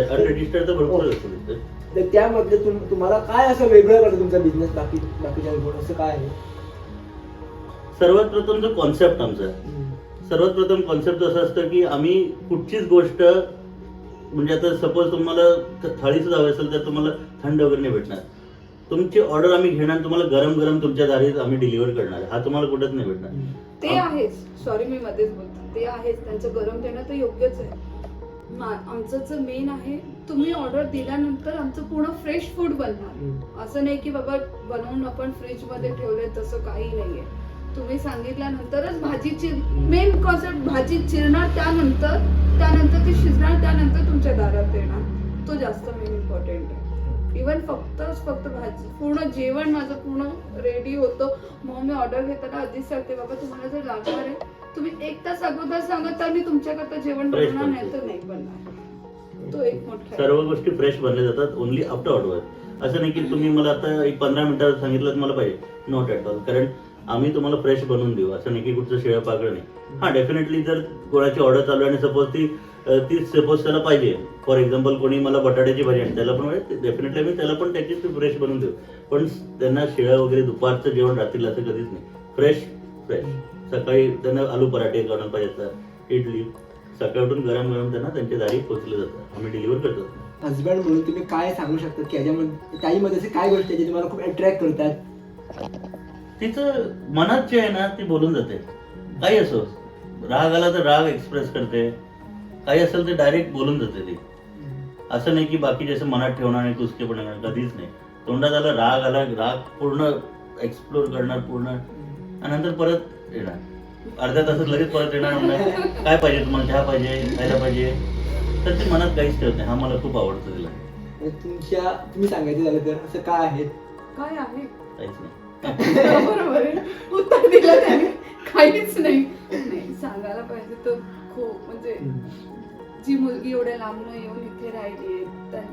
Speaker 2: अनरजिस्टर्ड तर भरपूर असतो.
Speaker 3: तर त्यामध्ये तुम्हाला काय असं वेगळं करतं तुमचा बिझनेस बाकीच्या असं काय आहे?
Speaker 2: सर्वात प्रथम जो कॉन्सेप्ट आमचा, सर्वात प्रथम कॉन्सेप्ट असं असतं की आम्ही कुठचीच गोष्ट, म्हणजे आता सपोज तुम्हाला थाळी सुद्धा हवी असेल तर तुम्हाला थंड वगैरे नाही भेटणार. तुमची ऑर्डर आम्ही घेणार, तुम्हाला गरम गरम तुमच्या दारीत आम्ही डिलिव्हर करणार. हा तुम्हाला कुठंच नाही भेटणार.
Speaker 1: ते आहेच. सॉरी मी मध्येच बोलते, ते आहेच. त्यांचं गरम देणं तर योग्यच आहे. आमचं जे मेन आहे, तुम्ही ऑर्डर दिल्यानंतर आमचं पूर्ण फ्रेश फूड बनणार. असं नाही की बाबा बनवून आपण फ्रीज मध्ये ठेवले, तसं काही नाहीये. तुम्ही सांगितल्यानंतरच भाजीची मेन कॉन्सेप्ट, भाजी चिरणार, त्यानंतर ती शिजणार, त्यानंतर तुमच्या दारात येणार. तो जास्त मेन इम्पॉर्टंट आहे. इव्हन फक्त भाजी, पूर्ण जेवण माझं पूर्ण रेडी होतं. मग मी ऑर्डर घेताना आधीच सांगते, बाबा तुम्हाला जर लागणार आहे तुम्ही 1 तास अगोदर सांगा, तर मी तुमच्याकरता जेवण बनवणार, नाही तर नाही बनणार. तो एक मोठा
Speaker 2: सर्व गोष्टी फ्रेश बनल्या जातात ओनली आफ्टर ऑर्डर. असं नाही की तुम्ही मला आता एक 15 मिनिटात सांगितलं तर मला पाहिजे, नॉट ॲट ऑल. कारण आम्ही तुम्हाला फ्रेश बनवून देऊ, असं नाही की कुठचं शिळं पाकळं नाही. हां, डेफिनेटली जर कोणाची ऑर्डर चालू आहे आणि सपोज ती सपोज त्याला पाहिजे, फॉर एक्झाम्पल कोणी मला बटाट्याची भाजी आणि त्याला पण डेफिनेटली आम्ही त्याला पण त्याची फ्रेश बनवून देऊ. पण त्यांना शिळं वगैरे दुपारचं जेवण रात्रीला असं कधीच नाही. फ्रेश. सकाळी त्यांना आलू पराठे करणं पाहिजे असतात, इडली, सकाळी उठून गरम गरम त्यांना त्यांच्या दारी पोहोचले जातात, आम्ही डिलिव्हर करतो.
Speaker 3: हजबंड म्हणून तुम्ही काय सांगू शकता की याच्यामध्ये ताईमध्ये असे काय गोष्टी आहेत जे तुम्हाला खूप अट्रॅक्ट करतात?
Speaker 2: तिचं मनात जे आहे ना ती बोलून जाते. काही असो, राग आला तर राग एक्सप्रेस करते, काही असेल तर डायरेक्ट बोलून जाते ती. असं नाही की बाकी जसं मनात ठेवणार आणि कुचकेपणा करणार, कधीच नाही. तोंडात आला राग पूर्ण एक्सप्लोर करणार पूर्ण, आणि नंतर परत येणार. अर्ध्या तासात लगेच परत येणार. काय पाहिजे तुम्हाला, चहा पाहिजे, खायला पाहिजे, तर ते मनात काहीच ठेवत नाही. हा मला खूप आवडतं तिला.
Speaker 3: तुम्ही सांगायचं झालं तर असं काय आहे?
Speaker 1: काय आहे?
Speaker 2: काहीच नाही.
Speaker 1: बरोबर आहे, उत्तर दिलं त्याने. काहीच नाही. सांगायला पाहिजे तर खूप, म्हणजे जी मुलगी एवढ्या लांबनं येऊन इथे राहिली आहे,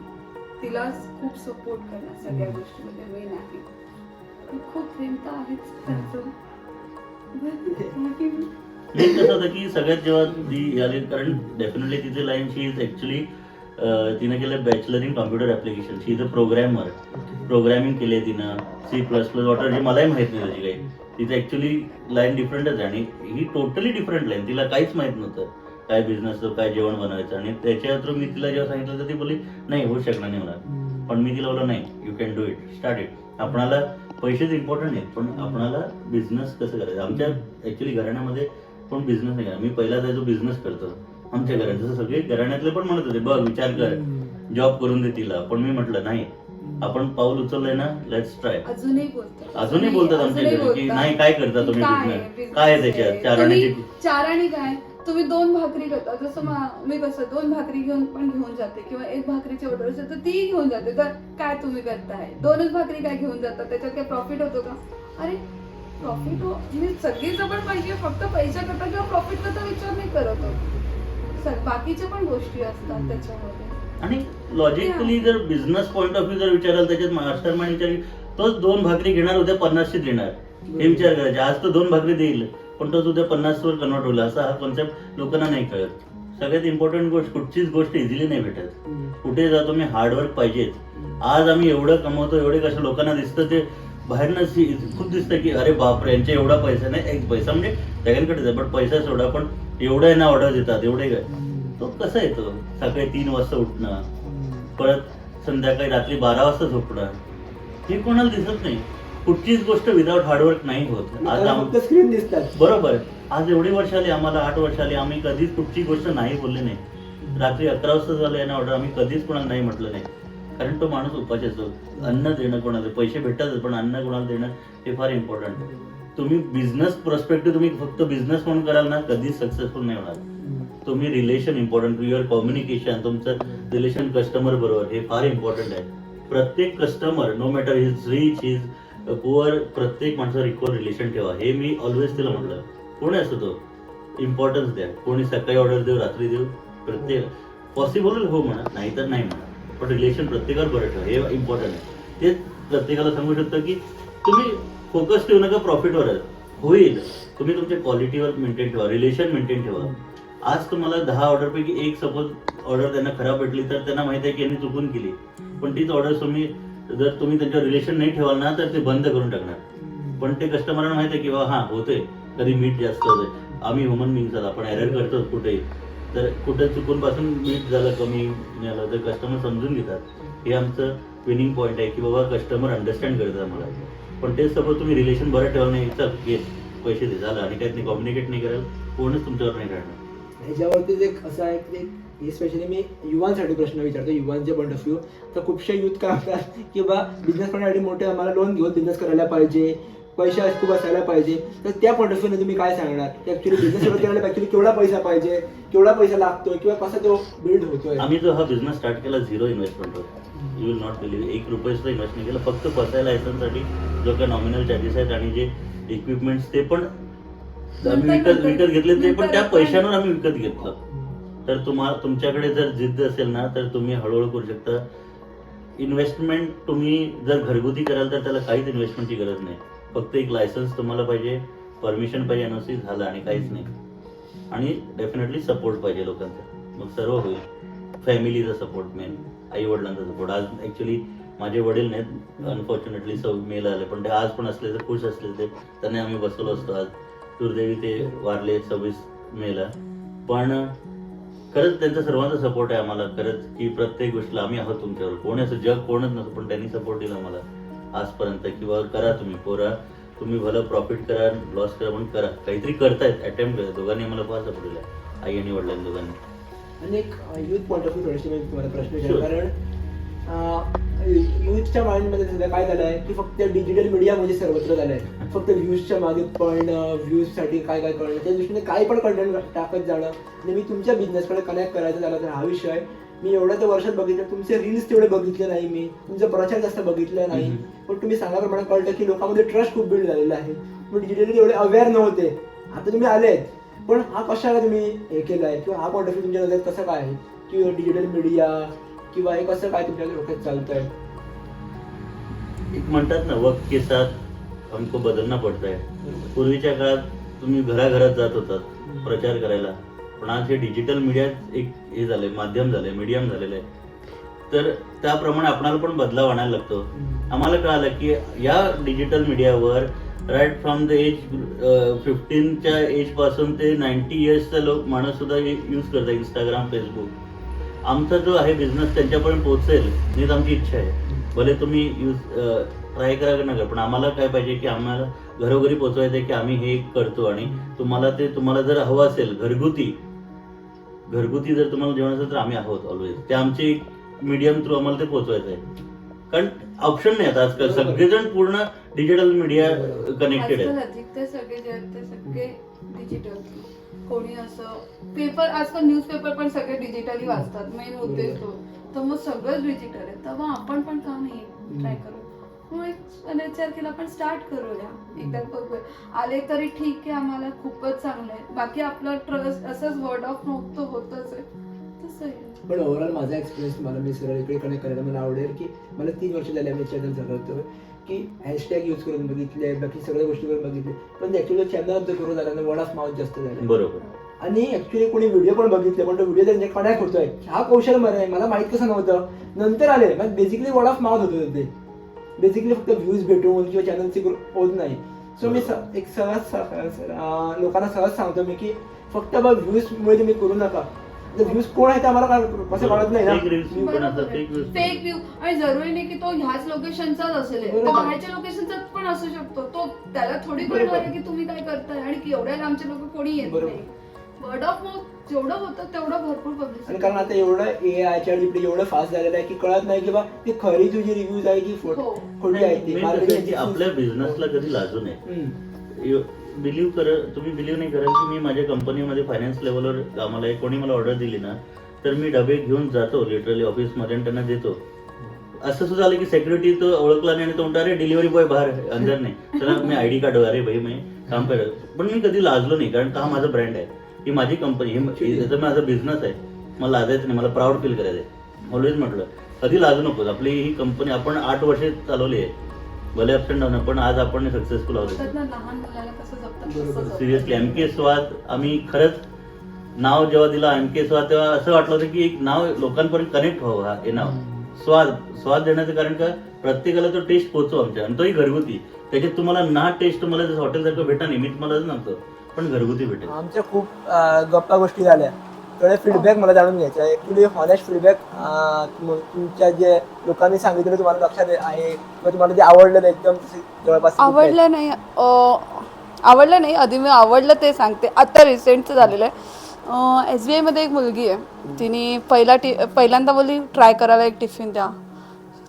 Speaker 1: तिला खूप सपोर्ट करणार सगळ्या गोष्टीमध्ये मेन आहे. खूप प्रेम तर आहेच त्याचं.
Speaker 2: मेन कसं होतं की सगळ्यात जेव्हा ती आली, कारण डेफिनेटली तिचे लाईन, शी इज ॲक्च्युली तिनं केलं bachelor in computer application. She is a programmer. Programming केली आहे तिनं, C++ वॉटर, जे मलाही माहीत नाही त्याची काही. तिचं ॲक्च्युली लाईन डिफरंटच आहे आणि ही टोटली डिफरंट लाईन. तिला काहीच माहीत नव्हतं काय बिझनेस, काय जेवण बनवायचं. आणि त्याच्या थ्रू मी तिला जेव्हा सांगितलं तर ती बोलली नाही होऊ शकणार नाही मला. पण मी तिला बोललो नाही, you can do it, start it. आपणाला पैसेच इम्पॉर्टंट आहेत, पण आपणाला बिझनेस कसं करायचं. आमच्या ऍक्च्युली घराण्यामध्ये कोण बिझनेस नाही करा. मी पहिला जो बिझनेस करतो आमच्या घरात, जसं सगळे घराण्यातले पण म्हणत होते बघ विचार कर, जॉब करून दे तिला, पण मी म्हटलं नाही, आपण पाऊल उचललंय ना, लेट्स ट्राय.
Speaker 1: अजूनही बोलतात
Speaker 2: आमच्या घरी की नाही काय करता तुम्ही बिझनेस, काय आहे त्याच्यात चारण्याची.
Speaker 1: चाराणी काय तुम्ही 2 भाकरी करता, जसं मी कसं 2 भाकरी घेऊन जाते किंवा 1 भाकरीची ऑर्डर असेल तर ती घेऊन जाते, तर काय तुम्ही करताय 2च भाकरी काय घेऊन जातात, त्याच्यात काय प्रॉफिट होतो का? अरे प्रॉफिट हो, मी सगळीच पण पाहिजे, फक्त पैसा करता किंवा प्रॉफिट करता विचार नाही करत होतो. बाकीच्या पण गोष्टी असतात त्याच्यामध्ये.
Speaker 2: आणि लॉजिकली जर बिझनेस पॉईंट ऑफ व्ह्यू जर विचाराल, त्याच्यात मास्टर माइंड विचार तोच 2 भाकरी घेणार, उद्या 50शी देणार, हे विचार करायचे. आज तो 2 भाकरी देईल पण तोच उद्या 50वर कन्वर्ट होईल, असा हा कॉन्सेप्ट लोकांना नाही कळत. सगळ्यात इम्पॉर्टंट गोष्ट, कुठचीच गोष्ट इझिली नाही भेटत. कुठे जातो मी हार्डवर्क पाहिजेच. आज आम्ही एवढं कमवतो, एवढे कसं लोकांना दिसतं, ते बाहेरनं खूप दिसतं की अरे बापरे यांच्या एवढा पैसा नाही. एक पैसा म्हणजे सगळ्यांकडेच आहे, पण पैसा सोडा, पण एवढं आहे ना ऑर्डर देतात, एवढे काय, तो कसा येतो? सकाळी 3 वाजता उठणं, परत संध्याकाळी रात्री 12 वाजता झोपणं, हे कोणाला दिसत नाही. कुठचीच गोष्ट विदाउट हार्डवर्क नाही होत. आज
Speaker 3: स्क्रीन दिसतात.
Speaker 2: बरोबर, आज एवढी वर्ष आली आम्हाला, 8 वर्ष आली, आम्ही कधीच कुठची गोष्ट नाही बोलली नाही. रात्री 11 वाजता झालं ना ऑर्डर, आम्ही कधीच कोणाला नाही म्हटलं नाही. कारण तो माणूस उपाशी असतो. अन्न देणं कोणाला, पैसे भेटतात पण अन्न कोणाला देणं हे फार इम्पॉर्टंट. तुम्ही बिझनेस पर्स्पेक्टिव्ह तुम्ही फक्त बिझनेस म्हणून कराल ना, कधीच सक्सेसफुल नाही होणार. तुम्ही रिलेशन इम्पॉर्टंट, युअर कम्युनिकेशन, तुमचं रिलेशन कस्टमर बरोबर हे फार इम्पॉर्टंट आहे. प्रत्येक customer, no matter his rich his poor, प्रत्येक माणसावर इक्वल रिलेशन ठेवा. हे मी ऑलवेज तिला म्हटलं. कोणी असतो तो इम्पॉर्टन्स द्या. कोणी सकाळी ऑर्डर देऊ, रात्री देऊ, प्रत्येक पॉसिबल हो म्हणा, नाहीतर नाही म्हणा, पण रिलेशन प्रत्येकावर बरं ठेवा, हे इम्पॉर्टंट आहे. तेच प्रत्येकाला सांगू शकतो की तुम्ही फोकस ठेवू नका प्रॉफिटवर, होईल. तुम्ही तुमच्या क्वालिटीवर मेंटेन ठेवा, रिलेशन मेंटेन ठेवा. आज तुम्हाला 10 ऑर्डरपैकी एक सपोज ऑर्डर त्यांना खराब भेटली तर त्यांना माहिती आहे की यांनी चुकून केली, पण तीच ऑर्डर जर तुम्ही त्यांच्यावर रिलेशन नाही ठेवाल ना तर ते बंद करून टाकणार. पण ते कस्टमरला माहिती आहे की बाबा हां होते, कधी मीठ जास्त होते, आम्ही ह्युमन बिंग्स आहोत, आपण एरर करतो कुठेही, तर कुठे चुकून पासून मीठ झालं, कमी झालं तर कस्टमर समजून घेतात. हे आमचं विनिंग पॉईंट आहे की बाबा कस्टमर अंडरस्टँड करतात आम्हाला. पण तेच सपोज तुम्ही रिलेशन बरं ठेवलं नाही, चल घे पैसे दे झालं, आणि त्यात कम्युनिकेट नाही कराल, कोणच तुमच्यावर नाही राहणार.
Speaker 3: ह्याच्यावरतीच एक असं आहे की स्पेशली मी युवांसाठी प्रश्न विचारतो, युवांचे पॉईंट ऑफ व्ह्यू. तर खूपशे युथ काय म्हणतात की बा बिझनेस करण्यासाठी मोठे आम्हाला लोन घेऊन बिझनेस करायला पाहिजे, पैसा खूप असायला पाहिजे. तर त्या पॉईंट ऑफ व्ह्यूने तुम्ही काय सांगणार की ऍक्च्युली बिझनेस सुरू करायला ऍक्च्युली केवढा पैसा पाहिजे, केवढा पैसा लागतोय किंवा कसा तो बिल्ड होतोय?
Speaker 2: आम्ही जो हा बिझनेस स्टार्ट केला 0 इन्व्हेस्टमेंटवर, यू विल नॉट बिलीव्ह, 1 रुपया सुद्धा इन्व्हेस्ट नाही केला. फक्त बसायला लायसन्ससाठी जो काही नॉमिनल चार्जेस आहेत आणि जे इक्विपमेंट्स ते पण आम्ही विकत घेतले, ते पण त्या पैशांवर आम्ही विकत घेतलं. तर तुमच्याकडे जर जिद्द असेल ना तर तुम्ही हळूहळू करू शकता. इन्व्हेस्टमेंट तुम्ही जर घरगुती कराल तर त्याला काहीच इन्व्हेस्टमेंटची गरज नाही. फक्त एक लायसन्स तुम्हाला पाहिजे, परमिशन पाहिजे, एनओसी झालं आणि काहीच नाही. आणि डेफिनेटली सपोर्ट पाहिजे लोकांचा, मग सर्व होईल. फॅमिलीचा सपोर्ट मेन, आई वडिलांचा सपोर्ट. आज ॲक्च्युली माझे वडील नाहीत, अनफॉर्च्युनेटली मेल आले, पण ते आज पण असले तर खुश असले ते, त्यांना आम्ही बसवलो असतो. आज दुर्दैवी ते वारले 26 मेला. पण खरंच त्यांचा सर्वांचा सपोर्ट आहे आम्हाला, खरंच की प्रत्येक गोष्टीला आम्ही आहोत तुमच्यावर. कोणी असं जग कोणच नसतं, पण त्यांनी सपोर्ट दिला मला आजपर्यंत. किंवा करा तुम्ही पोरा, तुम्ही भलं प्रॉफिट करा, लॉस करा, पण करा, काहीतरी करतायत, अटेम्प्ट करा. दोघांनी मला फार सपोर्ट दिला, आई आणि वडिलांनी दोघांनी.
Speaker 3: आणि एक युथ पॉईंट ऑफ व्ह्यू थोडीशी मी तुम्हाला प्रश्न विचार, कारण युथच्या माइंडमध्ये सध्या काय झालं आहे की फक्त डिजिटल मीडिया म्हणजे सर्वत्र झालं आहे. फक्त व्ह्यूजच्या मागे पण व्ह्यूजसाठी काय काय करणं, त्या दृष्टीने काय पण कंटेंट टाकत जाणं. आणि मी तुमच्या बिझनेसकडे कनेक्ट करायचं झालं तर हा विषय मी एवढ्या त्या वर्षात बघितलं. तुमचे रील्स तेवढे बघितले नाही मी, तुमचा प्रचार जास्त बघितला नाही, पण तुम्ही सांगाप्रमाणे कळतं की लोकांमध्ये ट्रस्ट खूप बिल्ड झालेला आहे. पण डिजिटली एवढे अवेअर नव्हते, आता तुम्ही आलेत. पण हा कशाला तुम्ही हे केलं आहे, किंवा हा पॉईंट ऑफ व्ह्यू तुमच्या नजरेत कसं काय आहे की डिजिटल मीडिया किंवा हे कसं काय तुमच्या डोक्यात चालतंय?
Speaker 2: एक म्हणतात ना, वक्त के साथ हमको बदलना पडता है. पूर्वीच्या काळात तुम्ही घराघरात जात होतात प्रचार करायला, पण आज हे डिजिटल मीडिया एक हे झालंय, माध्यम झालंय, मीडियम झालेलं आहे. तर त्याप्रमाणे आपणाला पण बदलाव आणायला लागतो. आम्हाला कळालं की या डिजिटल मीडियावर राईट फ्रॉम द एज 15च्या एज पासून ते 90 इयर्सचा लोक माणूस सुद्धा यूज करतात इंस्टाग्राम, फेसबुक. आमचा जो आहे बिझनेस त्यांच्यापर्यंत पोहोचेल हीच आमची इच्छा आहे. भले तुम्ही ट्राय करा का नका, पण आम्हाला काय पाहिजे की आम्हाला घरोघरी पोहोचवायचं आहे की आम्ही हे करतो, आणि तुम्हाला जर हवं असेल घरगुती जर तुम्हाला जेवण असेल तर आम्ही आहोत ऑलवेज. ते आमची मीडियम थ्रू आम्हाला ते पोहोचवायचं आहे, कारण ऑप्शन नाही आता आजकाल. सगळेजण पूर्ण डिजिटल मीडिया कनेक्टेड
Speaker 1: आजकाल
Speaker 2: आहे.
Speaker 1: अधिक ते सगळे जे आहेत ते सगळे डिजिटल. कोणी असं पेपर, आजकाल न्यूजपेपर पण सगळे डिजिटली वाचतात, मेन उद्देश तो. तर मग सगळंच डिजिटल आहे, तेव्हा आपण पण का नाही ट्राय करू. मग एक विचार केला आपण स्टार्ट करूया एकदा. बघूया आले तरी ठीक आहे, आम्हाला खूपच चांगलं आहे. बाकी आपलं ट्रस्ट असंच वर्ड ऑफ माउथ तर होतच आहे, तसं आहे.
Speaker 3: पण ओव्हरऑल माझा एक्सपिरियन्स मला मी सरळ इकडे कनेक्ट करायला मला आवडेल की मला 3 वर्ष झाले आम्ही चॅनल चालवतो की हॅशटॅग यूज करून बघितले, बाकी सगळ्या गोष्टी करून बघितले, पण ॲक्च्युली चॅनल जर करून झाला वर्ड ऑफ माउथ जास्त झालं.
Speaker 2: बरोबर.
Speaker 3: आणि ऍक्च्युली कोणी व्हिडिओ पण बघितले, पण तो व्हिडिओ जर कनेक्ट होतोय हा कौशल बरं आहे. मला माहित कसं नव्हतं, नंतर आले. मग बेसिकली वर्ड ऑफ माउथ होतं ते, बेसिकली फक्त व्ह्यूज भेटून किंवा चॅनलची होत नाही. सो मी एक लोकांना सहज सांगतो मी की फक्त बघ व्ह्यूजमुळे तुम्ही करू नका. व्ह्यूज कोण आहे ते आम्हाला कसं कळत नाही ना.
Speaker 1: फेक व्ह्यू, आणि जरुरी नाही की तो ह्याच लोकेशनचाच असेल, तो बाहेरच्या लोकेशनचा पण असू शकतो. तो त्याला थोडी कळणार आहे की तुम्ही काय करताय, आणि एवढ्या लांबचे लोक कोणी येत नाही. वर्ड ऑफ माउथ जेवढं होतं तेवढं भरपूर पब्लिसिटी.
Speaker 3: आणि कारण आता एवढं AI इकडे एवढं फास्ट झालेलं आहे की कळत नाही की बा ती खरी तुझी रिव्ह्यूज आहे की खोटी आहे ती.
Speaker 2: आपल्या बिझनेसला कधी लाजू नये. तुम्ही बिलीव्ह नाही कराल की मी माझ्या कंपनीमध्ये फायनान्स लेवलवर कामाला आहे. कोणी मला ऑर्डर दिली ना तर मी डबे घेऊन जातो लिटरली ऑफिसमध्ये आणि त्यांना देतो. असं सुद्धा झालं की सेक्युरिटी तो ओळखला नाही आणि तो म्हणतो अरे डिलिव्हरी बॉय बाहेर अंदर नाही, त्याला मी ID कार्ड अरे भाई मी काम करत. पण मी कधी लाजलो नाही, कारण हा माझा ब्रँड आहे, ही माझी कंपनी, हे माझा बिझनेस आहे. मला लाजायचं नाही, मला प्राऊड फील करायचं आहे. ऑलवेज म्हटलं कधी लाजू नकोस. आपली ही कंपनी आपण 8 वर्षे चालवली आहे, भले अप अँड डाऊन, पण आज आपण सक्सेसफुल आहोत.
Speaker 1: लहान मुलाला कसं जपतात
Speaker 2: सिरियसली MK स्वाद आम्ही खरंच नाव जेव्हा दिलं MK स्वाद, तेव्हा असं वाटलं होतं की एक नाव लोकांपर्यंत कनेक्ट व्हावं. हा हे नाव स्वाद देण्याचं कारण का प्रत्येकाला तो टेस्ट पोहोचतो आमच्या, आणि तोही घरगुती. त्याच्यात तुम्हाला ना टेस्ट तुम्हाला जसं हॉटेलसारखं भेटा नाही, मी तुम्हाला नव्हतं, पण घरगुती भेटेल.
Speaker 3: आमच्या खूप गप्पा गोष्टी झाल्या. थोडे फीडबॅक मला जाणून घ्यायचे आहे. ॲक्च्युली हॉनेस्ट फीडबॅक तुमच्या जे लोकांनी सांगितलं तुम्हाला लक्षात आहे किंवा तुम्हाला जे आवडलं एकदम जवळपास
Speaker 1: आवडलं नाही आधी मी आवडलं ते सांगते. आता रिसेंटचं झालेलं आहे. SBI मध्ये एक मुलगी आहे, तिने पहिल्यांदा बोलली ट्राय करायला एक टिफिन द्या.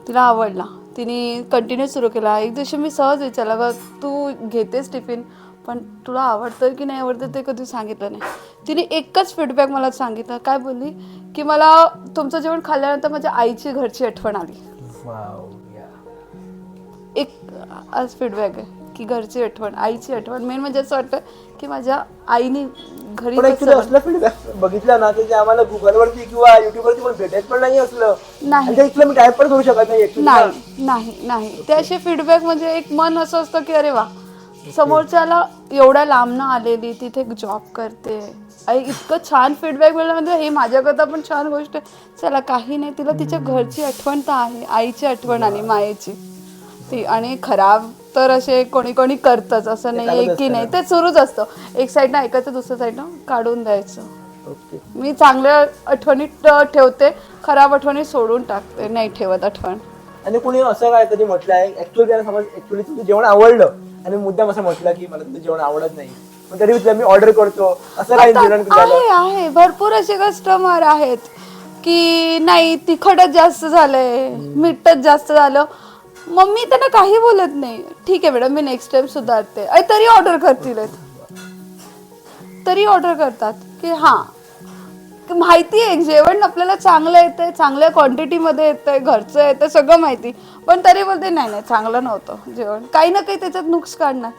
Speaker 1: तिला आवडला, तिने कंटिन्यू सुरू केला. एक दिवशी मी सहज विचारलं बघ तू घेतेस टिफिन, पण तुला आवडतं की नाही आवडतं ते कधी सांगितलं नाही. तिने एकच फीडबॅक मला सांगितलं. काय बोलली की मला तुमचं जेवण खाल्ल्यानंतर माझ्या आईची घरची आठवण आली. एक आज फीडबॅक आहे की घरची आठवण, आईची आठवण. मेन म्हणजे असं वाटतं की माझ्या आईने घरी
Speaker 3: असलं फीडबॅक बघितलं ना ते आम्हाला गुगलवरती किंवा युट्यूबवरती पण भेटत पण नाही. असलं
Speaker 1: नाही,
Speaker 3: मी टाईप पण करू शकत
Speaker 1: नाही. ते असे फीडबॅक म्हणजे एक मन असं असतं की अरे वा, समोरच्याला एवढ्या लांबनं आलेली तिथे जॉब करते, आई इतकं छान फीडबॅक मिळालं म्हणजे हे माझ्याकरता पण छान गोष्ट आहे. चला काही नाही, तिला तिच्या घरची आठवण तर आहे, आईची आठवण आली, मायेची ती. आणि खराब तर असे कोणी करतच, असं नाही की नाही, ते सुरूच असतं. एक साईडनं ऐकायचं, दुसऱ्या साईडनं काढून द्यायचं. मी चांगल्या आठवणी ठेवते, खराब आठवणी सोडून टाकते, नाही ठेवत आठवण.
Speaker 3: आणि कोणी असं काय कधी म्हटलं आहे ऍक्च्युअली तुझं जेवण आवडलं आणि मुद्दाम असं म्हटलं की मला तुझं जेवण आवडत नाही, पण तरी मी ऑर्डर करतो, असं काय
Speaker 1: आहे? भरपूर असे कस्टमर आहेत की नाही तिखटच जास्त झालंय, मीठच जास्त झालं, मग मी त्यांना काही बोलत नाही. ठीक आहे मॅडम, मी नेक्स्ट टाइम सुधारते. तरी ऑर्डर करतील, तरी ऑर्डर करतात की हां माहिती आहे जेवण आपल्याला चांगलं येतंय, चांगल्या क्वांटिटीमध्ये येतंय, घरचं येतं, सगळं माहिती, पण तरी बोलते नाही चांगलं नव्हतं जेवण, काही ना काही त्याच्यात नुक्स काढणार.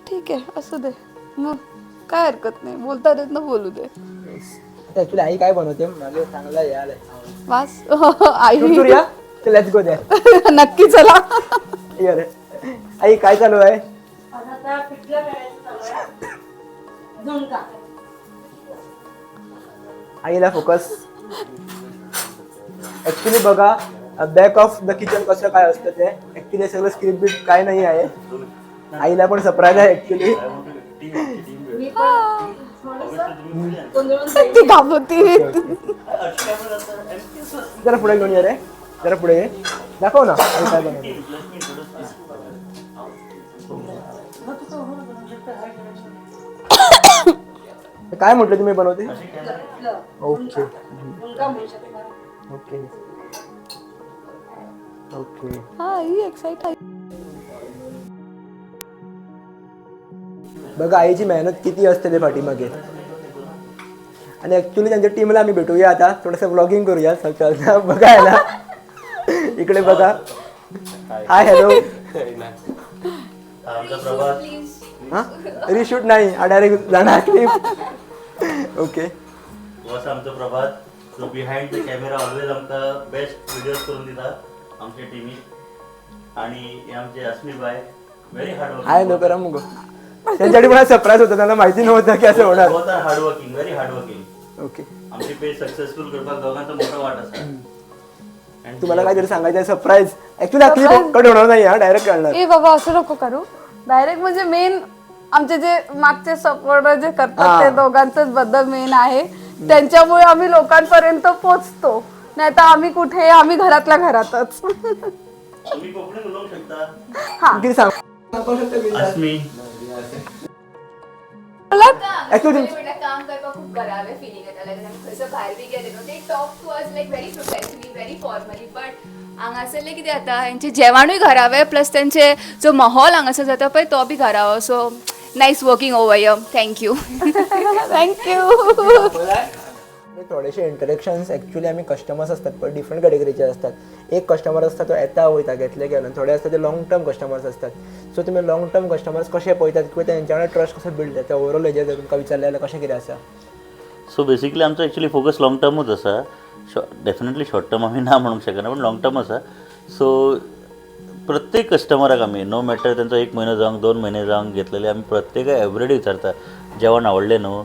Speaker 1: ठीक आहे असू दे, मग काय हरकत नाही, बोलता येत ना बोलू दे.
Speaker 3: ऍक्च्युली आई काय बनवते माझे चांगला यायला
Speaker 1: वास आई
Speaker 3: लेट्स गो द्या
Speaker 1: नक्की चला.
Speaker 3: आई काय चालू आहे? आईला फोकस. ऍक्च्युली बघा बॅक ऑफ द किचन कसं काय असतं ते. ऍक्च्युली सगळं स्क्रिप्ट बीट काय नाही आहे. आईला पण सरप्राईज आहे ऍक्च्युली.
Speaker 1: ती घाबरती.
Speaker 3: जरा पुढे घेऊन ये रे, जरा पुढे ये. दाखव ना आई काय बनवते. काय म्हटलं तुम्ही बनवते. Okay okay okay.
Speaker 1: हा ही एक्साइट आहे.
Speaker 3: बघा आईची मेहनत किती असते ते पाठीमागे. आणि ऍक्च्युली त्यांच्या टीमला आम्ही भेटूया आता, थोडंसं ब्लॉगिंग करूया. बघा याला इकडे बघा. Hi hello.
Speaker 2: आमचा प्रभात
Speaker 3: हा रिशूट नाही डायरेक्ट जाणार क्लिप. ओके
Speaker 2: बस आमचं Prabhat so behind the camera always आमका बेस्ट व्हिडिओज करून दिता आमच्या टीमी. आणि हे आमचे अस्मी बाय व्हेरी हार्ड
Speaker 3: हाय नो करा मग. त्यांच्यासाठी मला सरप्राईज होतं, त्यांना माहिती नव्हतं की असं होणार.
Speaker 2: Hard working very hard working.
Speaker 3: Okay
Speaker 2: आमची पेज सक्सेसफुल करपाक दोघांचा मोठा वाट असा. And
Speaker 3: तुम्हाला काहीतरी सांगायचं आहे सरप्राईज. ऍक्च्युली हा क्लिप कट होणार नाही, हा डायरेक्ट करणार.
Speaker 1: ए बाबा असं नको करू. डायरेक्ट म्हणजे मेन आमचे जे मागचे सपोर्टर जे करतात ते दोघांचंच बद्दल मेन आहे. त्यांच्यामुळे आम्ही लोकांपर्यंत पोहोचतो. नाही तर आम्ही कुठे, आम्ही घरातल्या घरातच.
Speaker 2: तुम्ही कोकणी बोलवू शकता.
Speaker 3: किती सांग
Speaker 2: अस्मी
Speaker 3: ऍक्च्युली
Speaker 6: काम करपाक खूप बरावे फिलिंग येता. लायक आमी खंयसर भायर बी गेले न्हू, they talk to us like very professionally, very formally. But हांगासरलें कितें जाता, हेंचें जेवणूय घरावें प्लस तेंचे जो माहोल हांगासर जाता पळय तो बी घरावो. So nice working over here. Thank you.
Speaker 3: थोडेसे इंटरेक्शन्स ऍक्च्युली आम्ही कस्टमर्स असतात पण डिफरंट कॅटेगरीचे असतात. एक कस्टमर असता तो येता वयता घेतले गेलो, थोडे असतात ते लॉंग टर्म कस्टमर्स असतात. सो तुम्ही लॉंग टर्म कस्टमर्स कसे पळयतात किंवा तेंच्या ट्रस्ट कसो बिल्ड जाता, ओवरऑल हेजेर जर तुमकां विचारलें जाल्यार कशें कितें आसा.
Speaker 2: सो बेसिकली आमचो एक्चुअली फोकस लॉंग टर्मूच आसा. डेफिनेटली शॉर्ट टर्म आमी ना म्हणूंक शकना, पण लॉंग टर्म आसा. सो प्रत्येक कस्टमराक आमी नो मॅटर तेंचो 1 म्हयनो जावंक 2 म्हयने जावंक घेतलेले आमी प्रत्येका एवरीडे विचारता जेवण आवडलें न्हू.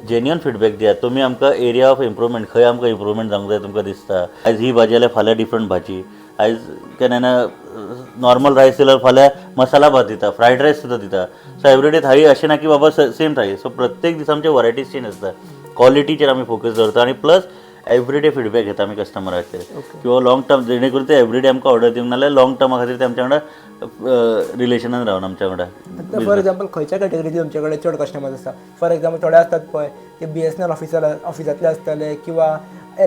Speaker 2: जेन्युअन फीडबॅक दियात. तुमी आमकां एरिया ऑफ इम्प्रुवमेंट खंय आमकां इम्प्रुवमेंट जावंक जाय तुमकां दिसता. आयज ही भाजी जाल्यार फाल्यां डिफरंट भाजी. आयज केन्ना नॉर्मल रायस दिल्यार फाल्यां मसाला भात दिता, फ्रायड रायस सुद्दां दिता. सो एवरीडे थाळी अशें ना की बाबा सेम थाळी. सो प्रत्येक दिसा आमचे वरायटीज चेंज आसता. क्वॉलिटीचेर आमी फोकस दवरता आणि प्लस एवरीडे फीडबॅक घेता आमी कस्टमराचेर किंवा लॉंग टर्म जेणे करून ते एवरीडे आमकां ऑर्डर दिवंक नाल्यार लॉंग टर्मा खातीर ते आमच्या वांगडा रिलेशनान रावन आमच्या वांगडा.
Speaker 3: आतां फॉर एक्झाम्पल खंयच्या कॅटेगरीचे तुमचे कडेन चड कस्टमर्स आसता. फॉर एक्झाम्पल थोडे असतात पळय ते BSNL ऑफिसांतले आसतले किंवा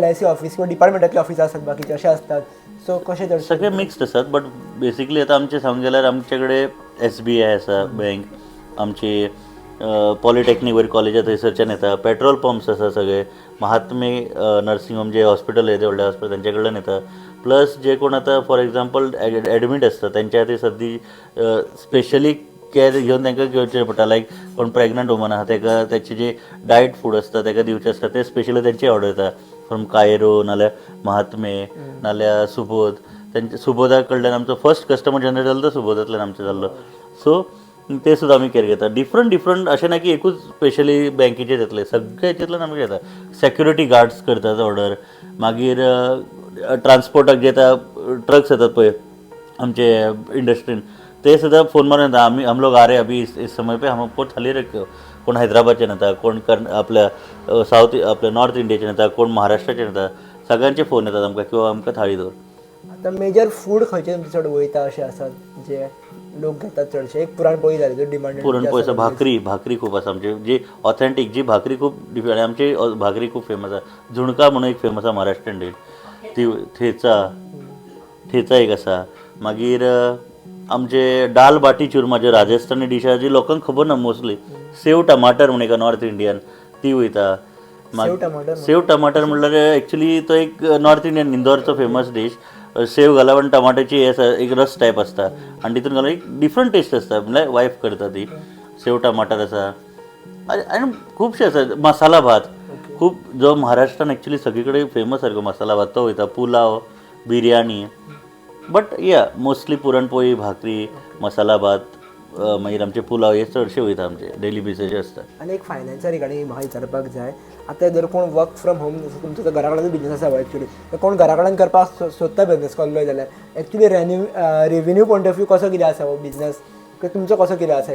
Speaker 3: LIC ऑफिस किंवा डिपार्टमेंटातले ऑफिसां असतात बाकीचे अशे असतात. सो कशें चड
Speaker 2: सगळे मिक्स्ड आसात. बट बेसिकली आतां आमचे सांगूंक गेल्यार आमचे कडेन SBI आसा बँक, आमची पॉलिटेक्नीक वयर कॉलेजां थंयसरच्यान येता. पेट्रोल पंप्स आसा सगळे. महात्मे नर्सिंग होम जे हॉस्पिटल आहे ते व्हडले हॉस्पिटल तेंचे कडल्यान येता. प्लस जे कोण आतां फॉर एक्झाम्पल एडमीट आसता तेंच्या खातीर सद्दी स्पेशली केअर घेवन तांकां घेवचें पडटा. लायक कोण प्रेग्नंट वुमन आहा ताका तेचे जे डायट फूड आसता ताका दिवचें आसता ते स्पेशली तेंची ऑर्डर येता फ्रॉम कायरो नाल्यार महात्मे नाल्यार सुबोध. तेंचे सुबोधा कडल्यान आमचो फर्स्ट कस्टमर जनरेट जालो तो सुबोधांतल्यान आमचो जाल्लो. सो ते सुद्दां आमी केअर घेता. डिफरंट अशें ना की एकूच स्पेशली बँकेचेर येतले, सगळे हेच्यातल्यान आमी घेता. सेक्युरिटी गार्ड्स करतात ऑर्डर. मागीर ट्रान्सपोर्टाक जे येता ट्रक्स येतात पळय आमचे इंडस्ट्रीन ते सुद्दां फोन मारून येता आमी हम लोग आ रहे अभी इस समय पे हमको थाली रखो. कोण हैदराबादच्यान येता, कोण आपल्या साऊथ आपल्या नॉर्थ इंडियाच्यान येता, कोण महाराष्ट्राच्यान येता. सगळ्यांचे फोन येतात आमकां किंवा आमकां थाळी दवर.
Speaker 3: आतां मेजर फूड खंयचे तुमचे चड वयता अशें आसात जे लोक घेतात चडशे. एक पुरणपोळी जाली जो डिमांड.
Speaker 2: पुरणपोळी आसा, भाकरी खूप आसा आमची जी ऑथेंटीक जी भाकरी खूप डिफरंट. आमची भाकरी खूप फेमस आसा. झुणका म्हणून एक फेमस आसा महाराष्ट्रीयन डीश. ती ठेचा एक आसा. मागीर आमचे दाल बाटी चुरमा जे राजस्थानी डीश आसा जी लोकांक खबर ना मोस्टली. सेव टमाटर म्हणून एक नॉर्थ इंडियन ती वयता. सेव टमाटर म्हणल्यार एक्चुली तो एक नॉर्थ इंडियन इंदोरचो फेमस डीश. सेव घालप आनी टमाटाची हे एक रस टायप आसता आनी तितून घालून एक डिफरंट टेस्ट आसता. म्हणल्यार वायफ करता ती. सेव टमाटर आसा आनी खुबशे आसा. मसाला भात खूब जो महाराष्ट्रान एक्चुली सगळे कडेन फेमस सारको मसाला भात तो वयता. पुलाव, बिरयानी. बट या मोस्टली पुरणपोळी, भाकरी, मसाला भात, मागीर आमचे पुलाव हे चडशे वयता आमचे डेली बेसिसचे आसता.
Speaker 3: आनी एक फायनान्सा रिगार्डींग म्हाका विचारपाक जाय. आतां जर कोण वर्क फ्रॉम होम तुमचो तो घरा कडेन बिजनेस आसा एक्चुली कोण घरा कडेन करपाक सोदता बिजनेस कसलोय जाल्यार actually revenue point of view कसो कितें आसा हो बिजनेस तुमचो कसो कितें आसा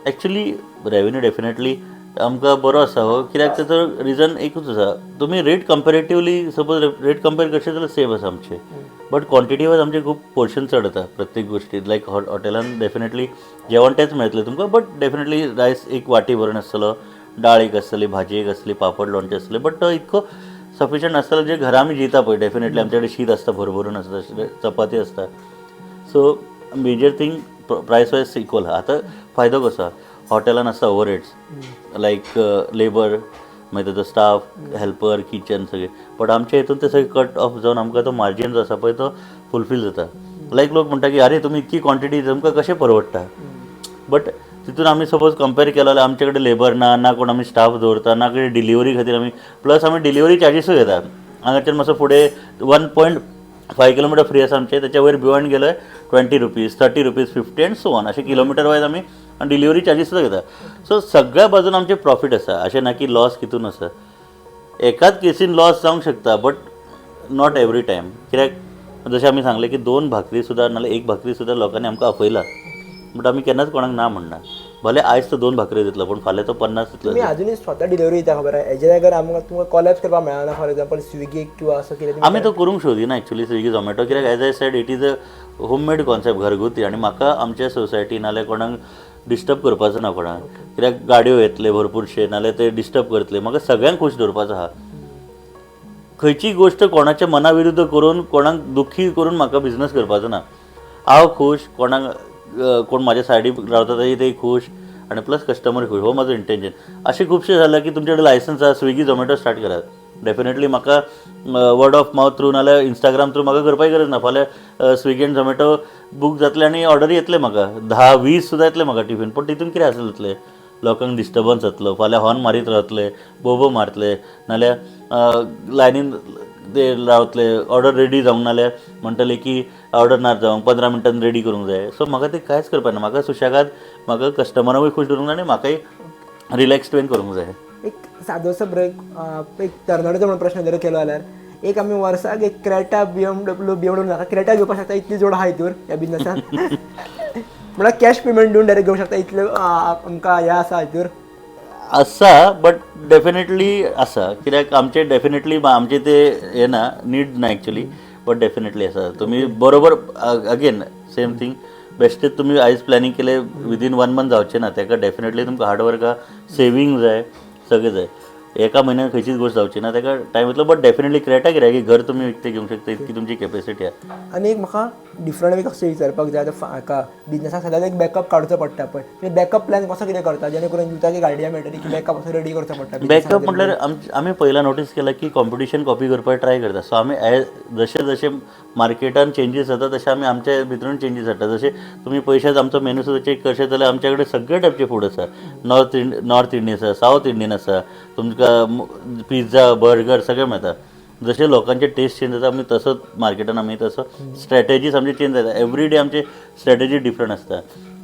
Speaker 2: एक्चुली रेवेन्यू डेफिनेटली आमकां बरो आसा हो. कित्याक ताचो रिजन एकूच आसा. तुमी rate comparatively suppose rate compare करचे जाल्यार सेम आसा आमचे. बट क्वॉन्टिटी वायज आमचे खूब पोर्शन चड येता प्रत्येक गोश्टीत. लायक हॉटेलान डेफिनेटली जेवण तेंच मेळटलें तुमकां, बट डेफिनेटली रायस एक वाटी भरून आसतलो, डाळ एक आसतली, भाजी एक आसतली, पापड लोणचें आसतलें, बट तो इतको सफिशंट आसतलो जे घरा आमी जेता पळय. डेफिनेटली आमचे कडेन शीत आसता भरभरून आसता, चपाती आसता. सो मेजर थिंग प्रायस वायज इक्वल आहा. आतां फायदो कसो आहा, हॉटेलान आसता ओवरहेड्स लायक लेबर, मागीर ताजो स्टाफ, हेल्पर, किचन सगळें. बट आमच्या हितून ते सगळे कट ऑफ जावन आमकां तो मार्जीन जो आसा पळय तो फुलफील जाता. लायक लोक म्हणटा की आरे तुमी इतकी क्वॉन्टिटी तुमकां कशें परवडटा. बट तितून आमी सपोज कंपेर केलो जाल्यार आमचे कडेन लेबर ना कोण आमी स्टाफ दवरता, ना कडेन डिलिव्हरी खातीर आमी, प्लस आमी डिलिव्हरी चार्जीसूय घेता. हांगाच्यान मातसो फुडें 1.5 किलोमिटर फ्री आसा आमचे, त्याच्या वयर भिवंड गेलो 20 rupees, 30 rupees, 50 and so on अशें किलोमिटर वायज आमी डिलिव्हरी चार्जीस सुद्दां घेता. सो सगळ्या बाजून आमचे प्रॉफीट आसा, अशें ना की लॉस कितून आसा. एकाच केसीन लॉस जावंक शकता बट नॉट एवरी टायम. कित्याक जशें आमी सांगलें की 2 भाकरी सुद्दां नाल्यार 1 भाकरी सुद्दां लोकांनी आमकां आपयला, बट आमी केन्नाच कोणाक ना म्हणना. भले आयज तो 2 भाकरी दितलो पण फाल्यां तो 50
Speaker 3: तुम्ही
Speaker 2: दितलो.
Speaker 3: अजूनही स्वतः डिलिव्हरी दिता खबर आहे. हेजे जाग्यार आमकां तुमकां कॉलेज करपाक मेळना. फॉर एक्झाम्पल स्विगीक किंवा असं कितें
Speaker 2: आमी तो करूंक सोदिना एक्चुअली स्विगी झोमॅटो, कित्याक as I said it is a homemade concept, घरगुती. आनी म्हाका आमच्या सोसायटी नाल्यार कोणाक डिस्टर्ब करपाचो ना कोणाक. कित्याक गाडयो येतले भरपूरशे नाल्यार ते डिस्टर्ब करतले. म्हाका सगळ्यांक खूश दवरपाचो आहा. खंयची गोश्ट कोणाच्या मना विरुद्ध करून कोणाक दुख्खी करून म्हाका बिझनस करपाचो ना. हांव खूश, कोणाक कोण म्हाज्या सायडीक रावता तेय खूश, आनी प्लस कस्टमर खूश. हो म्हाजो इंटेंशन. अशें खुबशें जालां की तुमचे कडेन लायसन्स आसा, स्विगी झोमॅटो स्टार्ट करात. डेफिनेटली म्हाका वर्ड ऑफ माउथ थ्रू नाल्यार इंस्टाग्राम थ्रू म्हाका करपाची गरज ना. फाल्यां स्विगी आनी झोमॅटो बूक जातले आनी ऑर्डरी येतले म्हाका 10-20 सुद्दां येतले म्हाका टिफीन. पूण तितून कितें आसलें जातलें, लोकांक डिस्टर्बन्स जातलो. फाल्यां हॉर्न मारीत रावतले, बोबो मारतले, नाल्यार लायनीन ते रावतले, ऑर्डर रेडी जावंक नाल्यार म्हणटले की ऑर्डर ना जावंक 15 मिनटान रेडी करूंक जाय. सो म्हाका ते कांयच करपाक ना. म्हाका सुशेगाद म्हाका कस्टमरांकूय खूश दवरूंक जाय आनी म्हाकाय रिलॅक्स तुवें करूंक जाय.
Speaker 3: एक सादोसो ब्रेक, एक तरणाट्याचो म्हणून प्रश्न जर केलो जाल्यार एक आमी वर्साक एक क्रेटा BMW नाका क्रेटा घेवपाक शकता, इतली जोड आहा हितूर ह्या बिजनसान. म्हळ्यार कॅश पेमेंट दिवन डायरेक्ट घेवंक शकता, इतले आमकां हें आसा हितूर.
Speaker 2: आसा बट डेफिनेटली आसा. कित्याक आमचे डेफिनेटली आमचे ते हे ना, नीड ना एक्चुअली, बट डेफिनेटली आसा. तुमी बरोबर अगेन सेम थिंग, बेश्टेच तुमी आयज प्लॅनिंग केलें विदीन 1 मंथ जावचें ना. ताका डेफिनेटली तुमकां हार्डवर्क आहा, सेवींग जाय, सगळें जाय. एका म्हयन्यान खंयचीच गोश्ट जावची ना, ताका टायम वयतलो. बट डेफिनेटली क्रेटा कित्याक की घर तुमी विकते घेवंक शकता, इतकी तुमची कॅपेसिटी आहा.
Speaker 3: आनी एक म्हाका डिफरंट एक अशें विचारपाक जाय, आतां हाका बिजनसाक सदांच एक बॅकअप काडचो पडटा पळय. तुमी बॅकअप प्लॅन कसो कितें करता जेणे करून दिवचाकी गाडया मेळटली की बॅकअप असो रेडी करचो पडटा.
Speaker 2: बॅकअप म्हटल्यार आमी पयला नोटीस केला की कॉम्पिटिशन कॉपी करपाक ट्राय करता. सो आमी जशे जशे मार्केटान चेंजीस जाता तशे आमी आमच्या भितरून चेंजीस हाडटा. जशे तुमी पयशेच आमचो मेनू सुद्दां चेक करशे जाल्यार आमच्या कडेन सगळे टायपचे फूड आसा. नॉर्थ इंडियन आसा, सावथ इंडियन आसा, तुमकां पिझ्झा, बर्गर सगळें मेळटा. जशे लोकांचे टेस्ट चेंज जाता आमी तसोच मार्केटान आमी तसो स्ट्रॅटेजीस आमचे चेंज जाता. एवरी डे आमचे स्ट्रॅटेजी डिफरंट आसता.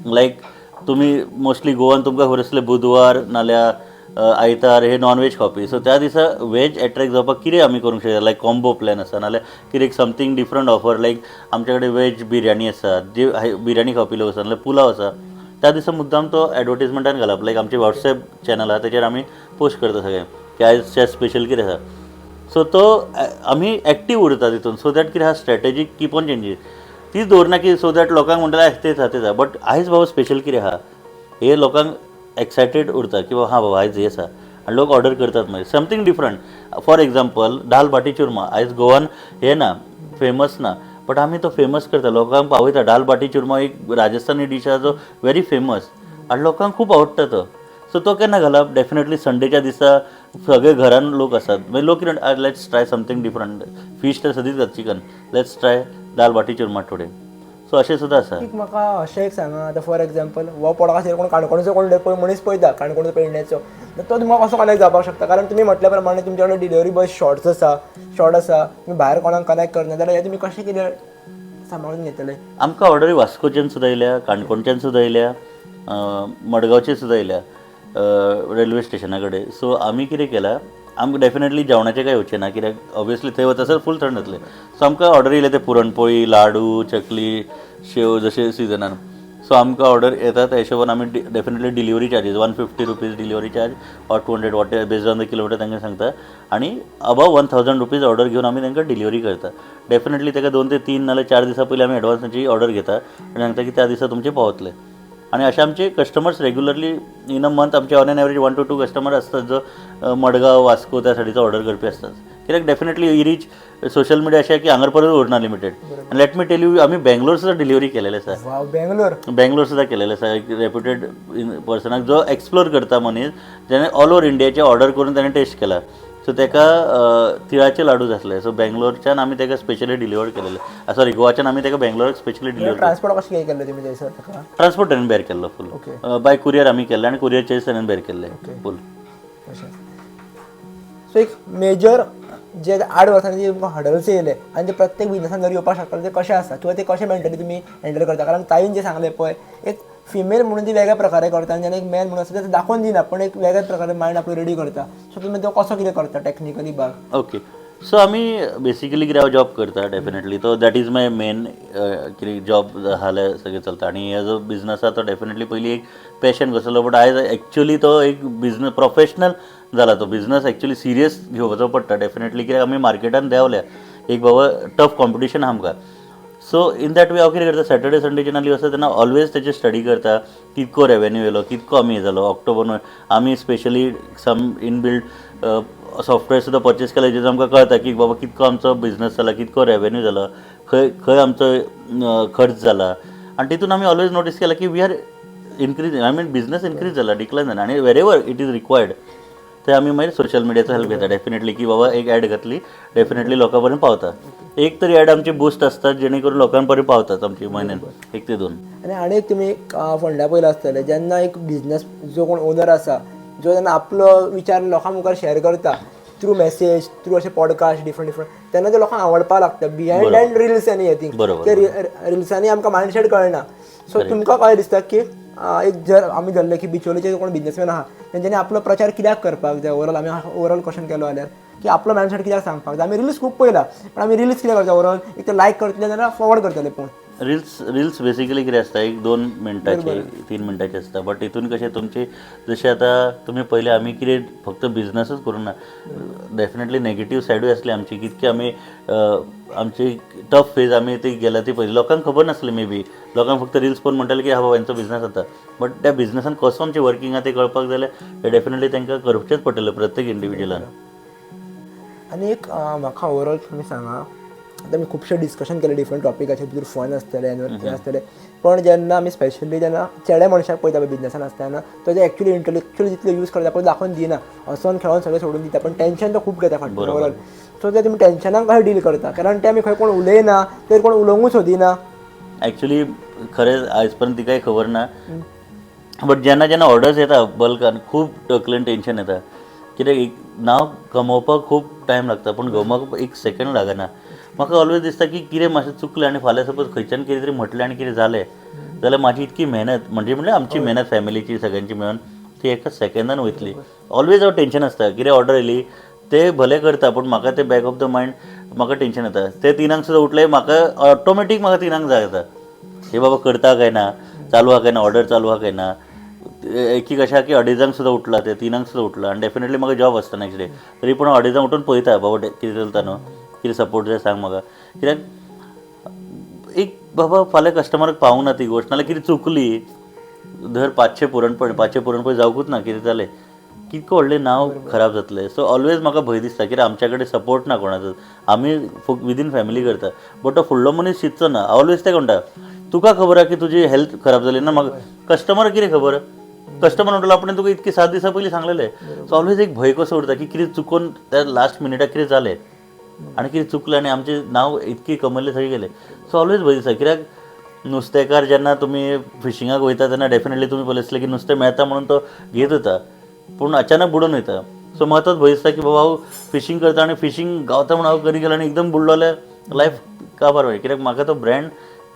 Speaker 2: लायक तुमी मोस्टली गोवान तुमकां खबर आसलें बुधवार नाल्यार आयतार हे नॉन व्हेज खावपी. सो त्या दिसा व्हेज एट्रॅक्ट जावपाक कितें आमी करूंक शकता, लायक कॉम्बो प्लॅन आसा नाल्यार कितें समथींग डिफरंट ऑफर. लायक आमच्या कडेन व्हेज बिर्याणी आसा, जे बिर्याणी खावपी लोक आसा नाल्यार पुलाव आसा, त्या दिसा मुद्दाम तो एडवर्टिजमेंटान घालप. लायक आमचे वॉट्सॅप चॅनल आहा तेचेर आमी पोस्ट करता सगळें की आयजच्या स्पेशल कितें आसा. सो तो आमी एक्टीव उरता तितून. सो दॅट कितें आहा स्ट्रॅटेजी कीप ऑन चेंजीस. तीच दवरना की सो दॅट लोकांक म्हणटलें तेच आहा तेच आहा. बट आयज बाबा स्पेशल कितें आहा हे लोकांक एक्सायटेड उरता की बाबा हां बाबा आयज हे आसा आनी लोक ऑर्डर करतात. मागीर समथींग डिफरंट. फॉर एक्झाम्पल दाल बाटी चुरमा आयज गोवान हे ना, फेमस ना, बट आमी तो फेमस करता, लोकांक पावयता. दाल बाटी चुरमा एक राजस्थानी डीश आहा जो व्हेरी फेमस आनी लोकांक खूब आवडटा तो. सो तो केन्ना घालप, डेफिनेटली संडेच्या दिसा सगळे घरान लोक आसात. मागीर लोक कितें let's try something different. Fish तर सदींच जाता, chicken, let's try dal baati churma today. So अशें सुद्दां आसा.
Speaker 3: एक म्हाका अशें एक सांगा, आतां फॉर एक्झाम्पल हो पॉडकास्ट कोण काणकोणचो कोण मनीस पळयता, काणकोणचो पेडण्याचो, तो तुमकां कसो कनेक्ट जावपाक शकता. कारण तुमी म्हटल्या प्रमाणे तुमच्या कडेन डिलिव्हरी बॉय शॉर्ट आसा, तुमी भायर कोणाक कनेक्ट करना जाल्यार हे तुमी कशें कितें सांबाळून घेतले.
Speaker 2: आमकां ऑर्डरी वास्कोच्यान सुद्दां येयल्या, काणकोणच्यान सुद्दां येयल्या, मडगांवचे सुद्दां येयल्या रेल्वे स्टेशना कडेन. सो आमी कितें केलां, आमकां डेफिनेटली जेवणाचें कांय येवचें ना, कित्याक ऑब्वियसली थंय वता सर फूल थंड जातलें. सो आमकां ऑर्डर येयले ते पुरणपोळी, लाडू, चकली, शेव जशे सिजनान. सो आमकां ऑर्डर येता त्या हिशोबान आमी definitely delivery charges 150 rupees delivery charge or 200 what based on the kilometre तांकां सांगता आनी अबाव 1000 रुपीज ऑर्डर घेवन आमी तांकां डिलिव्हरी करता. डेफिनेटली ताका 2 ते 3 नाल्यार 4 दिसां पयलीं आमी एडवान्साची ऑर्डर घेता आनी सांगता की त्या दिसा तुमचे पावतले. आणि असे आमचे customers regularly in a month आमचे on an average 1 to 2 customer असतात जो मडगांव वास्को त्या सायडीचो ऑर्डर करपी असतात. कित्याक definitely E reach social media अशें की हांगर परत उरना लिमिटेड. आनी लेट मी टेल यू आमी बेंगलोर सुद्दां डिलिव्हरी केलेले आसा.
Speaker 3: वाव, बेंगलोर
Speaker 2: सुद्दां केलेले आसा. एक रेप्युटेड पर्सनाक जो एक्सप्लोर करता मनीस जेणे ऑल ओवर इंडियाचे ऑर्डर करून ताणें टेस्ट केला. सो ताका तिळाचे लाडू जाय आसले. सो बेंगलोरच्यान आमी ताका स्पेशली डिलिव्हर केलेले. सॉरी, गोवाच्यान आमी ताका बेंगलोराक स्पेशली डिलिव्हर
Speaker 3: ट्रान्सपोर्ट कशें केल्लें तुमी थंयसर ताका?
Speaker 2: ट्रान्सपोर्ट ताणें बेर केल्लो फूल. बाय कुरियर आमी केल्ले आनी कुरियर चार्ज ताणें बेर केल्ले फूल.
Speaker 3: सो एक मेजर जे 8 वर्सांनी जे तुमकां हडल्स येयले आनी ते प्रत्येक बिजनसान जर येवपाक शकता ते कशें आसा किंवा ते कशें मेंटली तुमी हँडल करता? कारण ताईन जे सांगलें पळय, एक फिमेल म्हणून ती वेगळ्या प्रकारे करता आनी एक मॅन म्हणून आसा ते दाखोवन दिना पण एक वेगळ्याच प्रकारे मायंड आपलो रेडी करता. सो तुमी तो कसो कितें करता टॅक्निकली भाग?
Speaker 2: ओके, सो आमी बेसिकली कितें हांव जॉब करता डेफिनेटली तो दॅट इज माय मेन कितें जॉब जाल्यार सगळें चलता. आनी हे जो बिजनस आसा तो डेफिनेटली पयलीं एक पॅशन कसलो, बट आयज एक्चुअली तो एक बिजनस प्रोफेशनल जाला. तो बिजनस एक्चुअली सिरियस घेवपाचो पडटा डेफिनेटली. कित्याक आमी मार्केटान देंवल्या एक बाबा टफ कॉम्पिटिशन आमकां. सो इन दॅट वे हांव कितें करता, सॅटर्डे संडे जेन्ना लीव आसता तेन्ना ऑलवेज तेचे स्टडी करता. कितको रेवेन्यू येयलो, कितको आमी जालो ऑक्टोबर. आमी स्पेशली सम इनबिल्ड सॉफ्टवेअर सुद्दां परचेस केला जेजो आमकां कळटा की बाबा कितको आमचो बिजनस जाला, कितको रेवेन्यू जाला, खंय आमचो खर्च जाला. आनी तितून आमी ऑलवेज नोटीस केला की we are increase, I mean business increase जाला, डिक्लायन जाना. आनी wherever it is required ते आमी मागीर सोशल मिडियाचो हेल्प घेता डेफिनेटली की बाबा एक ॲड घातली डेफिनेटली लोकां पर्यंत पावता. एक तरी ॲड आमची बूस्ट असतात जेणे करून लोकां पर्यंत पावतात आमची म्हयन्यान 1 ते 2.
Speaker 3: आनी एक तुमी फंडा पयला आसतले जेन्ना एक बिजनस जो कोण ओनर आसा जो जेन्ना आपलो विचार लोकां मुखार शेअर करता थ्रू मेसेज, थ्रू अशे पॉडकास्ट डिफरंट तेन्ना ते लोकांक आवडपाक लागता. बिहायंड एंड रिल्स आनी हे थिंग ते रिल्सांनी आमकां मायंडसेट कळना. सो तुमकां कळ्ळें दिसता की एक जर आमी धरले की बिचोलीचे कोण बिजनसमॅन आहा तेंच्यांनी आपलो प्रचार कित्याक करपाक जाय, ओवरऑल आमी ओवरऑल क्वेश्चन केलो जाल्यार की आपलो मायंडसेट कित्याक सांगपाक जाय. आमी रिल्स खूब पयला पण आमी रिल्स कित्याक करता ओवरऑल एक तर लायक करतले जाल्यार फॉरवर्ड करतले पूण
Speaker 2: रील्स बेसिकली कितें आसता 1-2 मिनटाचे 3 मिनटाचे आसता. बट हितून कशें तुमचे जशें आतां तुमी पयलें आमी कितें फक्त बिजनसच करूं ना, डेफिनेटली नेगेटीव सायडूय आसली आमची. कितके आमी आमची टफ फेज आमी ती गेल्या ती पयली लोकांक खबर नासली. मे बी लोकांक फक्त रिल्स पळोवन म्हणटाले की हा बाबा हेंचो बिजनस जाता. बट त्या बिजनसान कसो आमचें वर्कींग आहा तें कळपाक जाल्यार हें डेफिनेटली तांकां करचेंच पडटलें प्रत्येक इंडिविज्युअलान.
Speaker 3: आनी एक म्हाका ओवरऑल तुमी सांगा, आतां आमी खुबशे डिस्कशन केले डिफरंट टॉपिकाचेर भितर फन आसतले हे आसतले पण जेन्ना आमी स्पेशली जेन्ना चेडे मनशाक पळयता पळय बिजनसान आसतना तो जे एक्चुअली इंटलेक्च्युअली जितले यूज करता पळय दाखोवन दिना, हसोन खेळोन सगळें सोडून दिता पण टेन्शन तो खूब घेता फाटल्यान ओवरऑल. सो ते तुमी टेन्शनाक कशें डील करता? कारण ते आमी खंय कोण उलयना तर कोण उलोवंकूच सोदिना.
Speaker 2: एक्चुली खरें आयज पर्यंत तिकाय खबर ना. बट जेन्ना जेन्ना ऑर्डर्स येता बल्कान खूब तकलेन टेन्शन येता. कित्याक एक नांव कमोवपाक खूब टायम लागता पण गमोवपाक 1 सेकंड लागना. म्हाका ऑलवेज दिसता की कितें मातशें चुकलें आनी फाल्यां सपोज खंयच्यान कितें तरी म्हटलें आनी कितें जालें जाल्यार म्हाजी इतकी मेहनत म्हणजे आमची मेहनत फॅमिलीची सगळ्यांची मेळून ती एका सेकंदान वयतली. ऑलवेज हांव टेन्शन आसता कितें ऑर्डर येयली ते भले करता पण म्हाका ते बॅक ऑफ द मायंड म्हाका टेन्शन येता. ते 3 सुद्दां उठले म्हाका ऑटोमॅटीक म्हाका 3 जाय येता हे बाबा करता काय ना, चालू आहा काय ना, ऑर्डर चालू आहा काय ना. एक कशें की 2:30 सुद्दां उठला ते 3 सुद्दां उठला आनी डेफिनेटली म्हाका जॉब आसता नेक्स्ट डे. तरी पूण 2:30 उठून पळयता बाबा कितें चलता न्हू, कितें सपोर्ट जाय सांग म्हाका. कित्याक एक बाबा फाल्यां कस्टमराक पावूंक ना ती गोश्ट नाल्यार कितें चुकली धर 500 पुरणपोळी जावंकूच ना कितें जालें कितको व्हडलें नांव खराब जातलें. सो ऑलवेज म्हाका भंय दिसता कित्याक आमच्या कडेन सपोर्ट ना कोणाचो. आमी विदीन फॅमिली करता बट तो फुडलो मनीस शिकचो ना. ऑलवेज तें म्हणटा तुका खबर आहा की तुजी हेल्थ खराब जाली ना, म्हाका कस्टमराक कितें खबर. कस्टमर म्हणटलो आपण तुका इतके 7 दिसां पयलीं सांगलेलें. सो ऑलवेज एक भंय कसो उरता की कितें चुकून त्या लास्ट मिनिटाक कितें जालें आनी कितें चुकलें आनी आमचें नांव इतकी कमयल्लें थंय गेलें. सो ऑलवेज भंय दिसता कित्याक नुस्तेकार जेन्ना तुमी फिशिंगाक वयता तेन्ना डेफिनेटली तुमी पळयलें आसलें की नुस्तें मेळटा म्हणून तो घेत वता पूण अचानक बुडून वयता. सो म्हाका तोच भंय दिसता की बाबा हांव फिशींग करता आनी फिशींग गावता म्हणून हांव करी गेलो आनी एकदम बुडलो जाल्यार लायफ काबार वयता. कित्याक म्हाका तो ब्रँड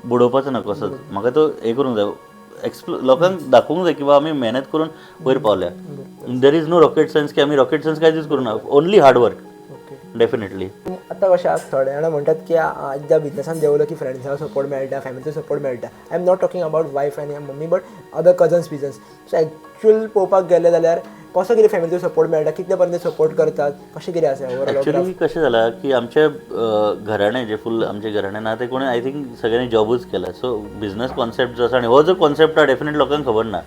Speaker 2: बुडोवपाचो ना कसोच. म्हाका तो हें करूंक जाय लोकांक दाखोवंक जाय की बाबा आमी मेहनत करून वयर पावल्या. There is no rocket science की आमी रॉकेट सायन्स कांयच यूज करूं ना, ओन्ली हार्ड वर्क डेफिनेटली.
Speaker 3: आता कशें आसा थोडे जाणां म्हणटात की एकदा बिजनसान देंवलो की फ्रेंड्सांचो सपोर्ट मेळटा फॅमिलीचो सपोर्ट मेळटा I am not talking about wife आनी मम्मी बट अदर कजन्स बिजन्स सो एक्चुअल पळोवपाक गेले जाल्यार कसो कितें फॅमिलीचो सपोर्ट मेळटा कितले पर्यंत सपोर्ट करतात कशें कितें आसा
Speaker 2: ॲक्च्युली
Speaker 3: ओवरऑल
Speaker 2: कशें जालां की आमचे घराणें जे फूल आमचे घराणें ना ते कोणी आय थिंक सगळ्यांनी जॉबूच केला सो बिझनस कॉन्सेप्ट जो आसा आनी हो जो कॉन्सेप्ट हा डेफिनेट लोकांक खबर ना